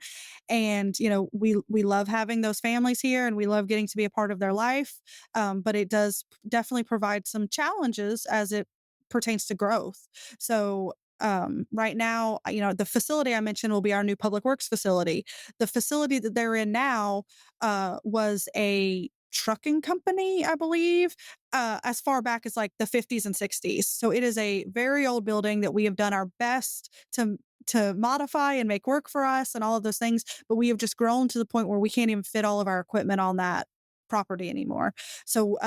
And, we love having those families here and we love getting to be a part of their life. But it does definitely provide some challenges as it pertains to growth. So right now, the facility I mentioned will be our new public works facility. The facility that they're in now was a trucking company, I believe, as far back as like the 50s and 60s. So it is a very old building that we have done our best to modify and make work for us and all of those things. But we have just grown to the point where we can't even fit all of our equipment on that property anymore. So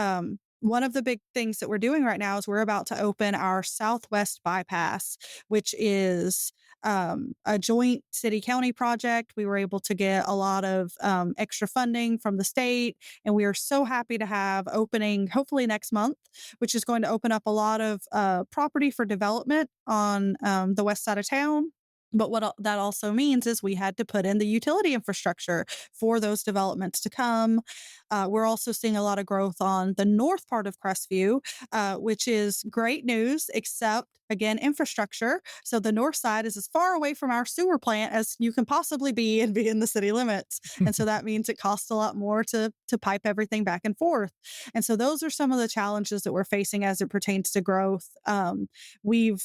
one of the big things that we're doing right now is we're about to open our Southwest Bypass, which is a joint city county project. We were able to get a lot of extra funding from the state, and we are so happy to have opening hopefully next month, which is going to open up a lot of property for development on the west side of town. But what that also means is we had to put in the utility infrastructure for those developments to come. We're also seeing a lot of growth on the north part of Crestview, which is great news, except, again, infrastructure. So the north side is as far away from our sewer plant as you can possibly be and be in the city limits. And so that means it costs a lot more to pipe everything back and forth. And so those are some of the challenges that we're facing as it pertains to growth. We've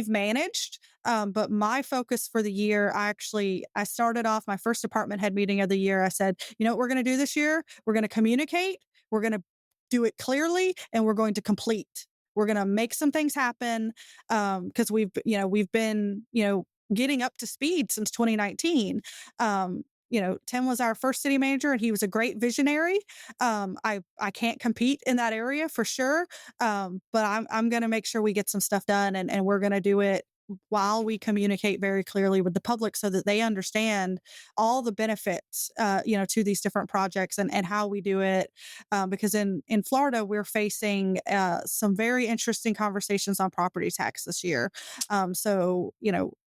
managed, but my focus for the year, I started off my first department head meeting of the year. I said, what we're going to do this year? We're going to communicate. We're going to do it clearly, and we're going to complete. We're going to make some things happen. Cause we've been, getting up to speed since 2019. Tim was our first city manager and he was a great visionary. I can't compete in that area for sure. But I'm going to make sure we get some stuff done, and we're going to do it while we communicate very clearly with the public so that they understand all the benefits, to these different projects and how we do it. Because in Florida, we're facing some very interesting conversations on property tax this year. So,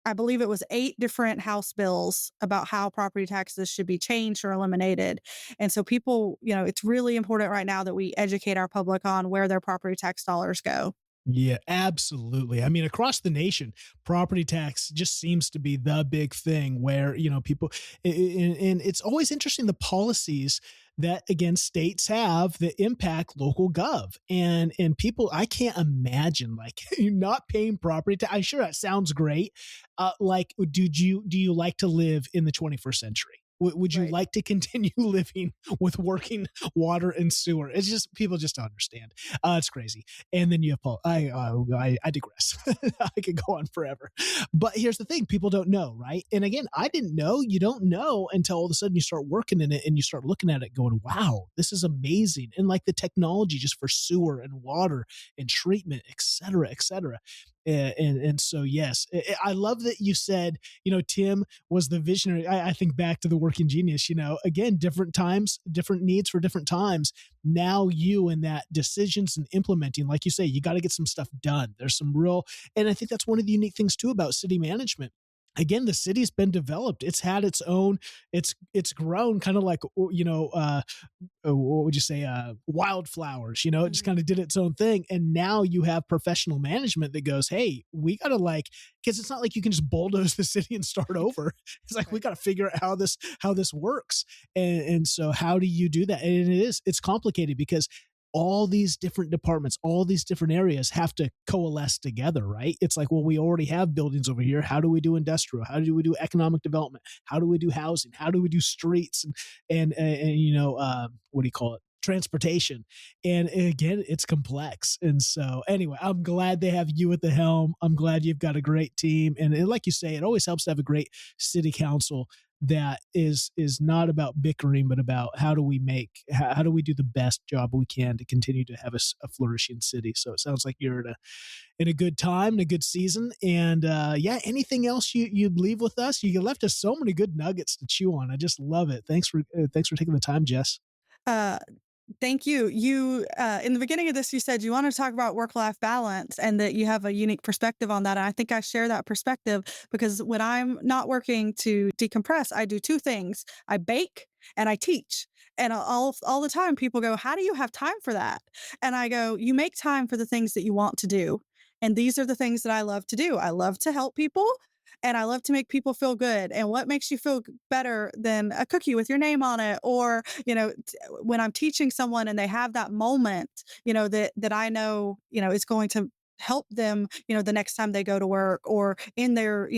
I believe it was 8 different House bills about how property taxes should be changed or eliminated. And so people, it's really important right now that we educate our public on where their property tax dollars go. Yeah, absolutely. I mean, across the nation, property tax just seems to be the big thing where, people, and it's always interesting the policies that, again, states have that impact local gov and people. I can't imagine like you not paying property tax. I'm sure that sounds great. Like, do you like to live in the 21st century? Would you Right. like to continue living with working water and sewer? It's just people just don't understand. It's crazy. And then you have Paul. I digress. I could go on forever. But here's the thing: people don't know, right? And again, I didn't know. You don't know until all of a sudden you start working in it and you start looking at it, going, "Wow, this is amazing!" And like the technology just for sewer and water and treatment, et cetera, et cetera. And so yes, I love that you said Tim was the visionary. I think back to the Working Genius. Again, different times, different needs for different times. Now you in that decisions and implementing, like you say, you got to get some stuff done. There's some real, and I think that's one of the unique things too about city management. Again, the city's been developed. It's had its own. It's grown kind of like what would you say, wildflowers, it just kind of did its own thing. And now you have professional management that goes, hey, we got to because it's not like you can just bulldoze the city and start over. It's like, we got to figure out how this works. And so how do you do that? And it's complicated because all these different departments, all these different areas have to coalesce together, right? It's like, well, we already have buildings over here. How do we do industrial? How do we do economic development? How do we do housing? How do we do streets and what do you call it? Transportation. And again, it's complex. And so anyway, I'm glad they have you at the helm. I'm glad you've got a great team. And like you say, it always helps to have a great city council that is not about bickering, but about how do we do the best job we can to continue to have a flourishing city. So it sounds like you're in a good time, in a good season. And anything else you'd leave with us? You left us so many good nuggets to chew on. I just love it. Thanks for taking the time, Jess. Thank you. You, in the beginning of this, you said you want to talk about work-life balance and that you have a unique perspective on that. And I think I share that perspective because when I'm not working to decompress, I do 2 things. I bake and I teach. And all the time people go, how do you have time for that? And I go, you make time for the things that you want to do. And these are the things that I love to do. I love to help people. And I love to make people feel good. And what makes you feel better than a cookie with your name on it? Or, when I'm teaching someone and they have that moment, that I know, is going to help them, the next time they go to work or in their,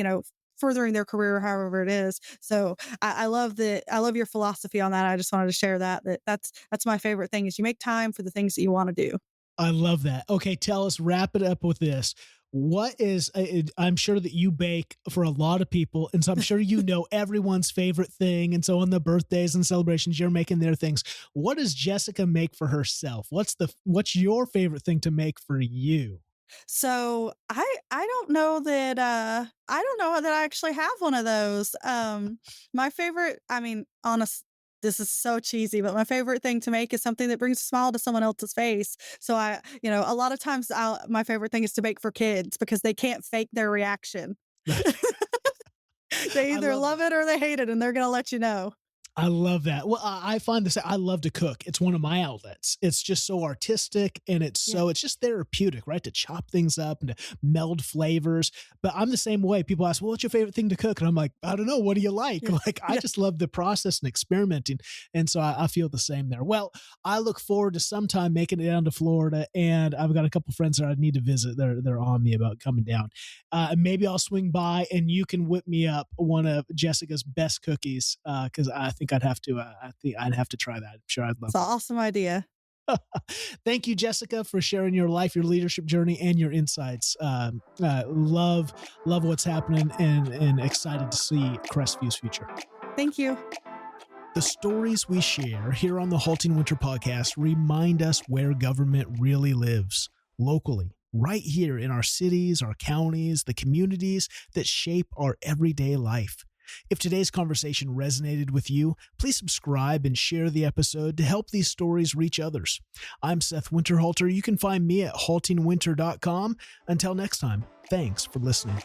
furthering their career, however it is. So I love your philosophy on that. I just wanted to share that's my favorite thing is you make time for the things that you want to do. I love that. Okay, tell us, wrap it up with this. What is, I'm sure that you bake for a lot of people. And so I'm sure everyone's favorite thing. And so on the birthdays and celebrations, you're making their things. What does Jessica make for herself? What's your favorite thing to make for you? So I don't know that I actually have one of those. My favorite, I mean, this is so cheesy, but my favorite thing to make is something that brings a smile to someone else's face. So a lot of times my favorite thing is to bake for kids because they can't fake their reaction. They either love it or they hate it and they're going to let you know. I love that. Well, I find this, I love to cook. It's one of my outlets. It's just so artistic and it's just therapeutic, right? To chop things up and to meld flavors. But I'm the same way. People ask, well, what's your favorite thing to cook? And I'm like, I don't know. What do you like? Yeah. I just love the process and experimenting. And so I feel the same there. Well, I look forward to sometime making it down to Florida. And I've got a couple friends that I need to visit. They're on me about coming down. Maybe I'll swing by and you can whip me up one of Jessica's best cookies. Cause I think I'd have to try that. I'm sure I'd love it. It's an awesome idea. Thank you, Jessica, for sharing your life, your leadership journey, and your insights. Love what's happening and excited to see Crestview's future. Thank you. The stories we share here on the Halting Winter podcast remind us where government really lives, locally, right here in our cities, our counties, the communities that shape our everyday life. If today's conversation resonated with you, please subscribe and share the episode to help these stories reach others. I'm Seth Winterhalter. You can find me at HaltingWinter.com. Until next time, thanks for listening.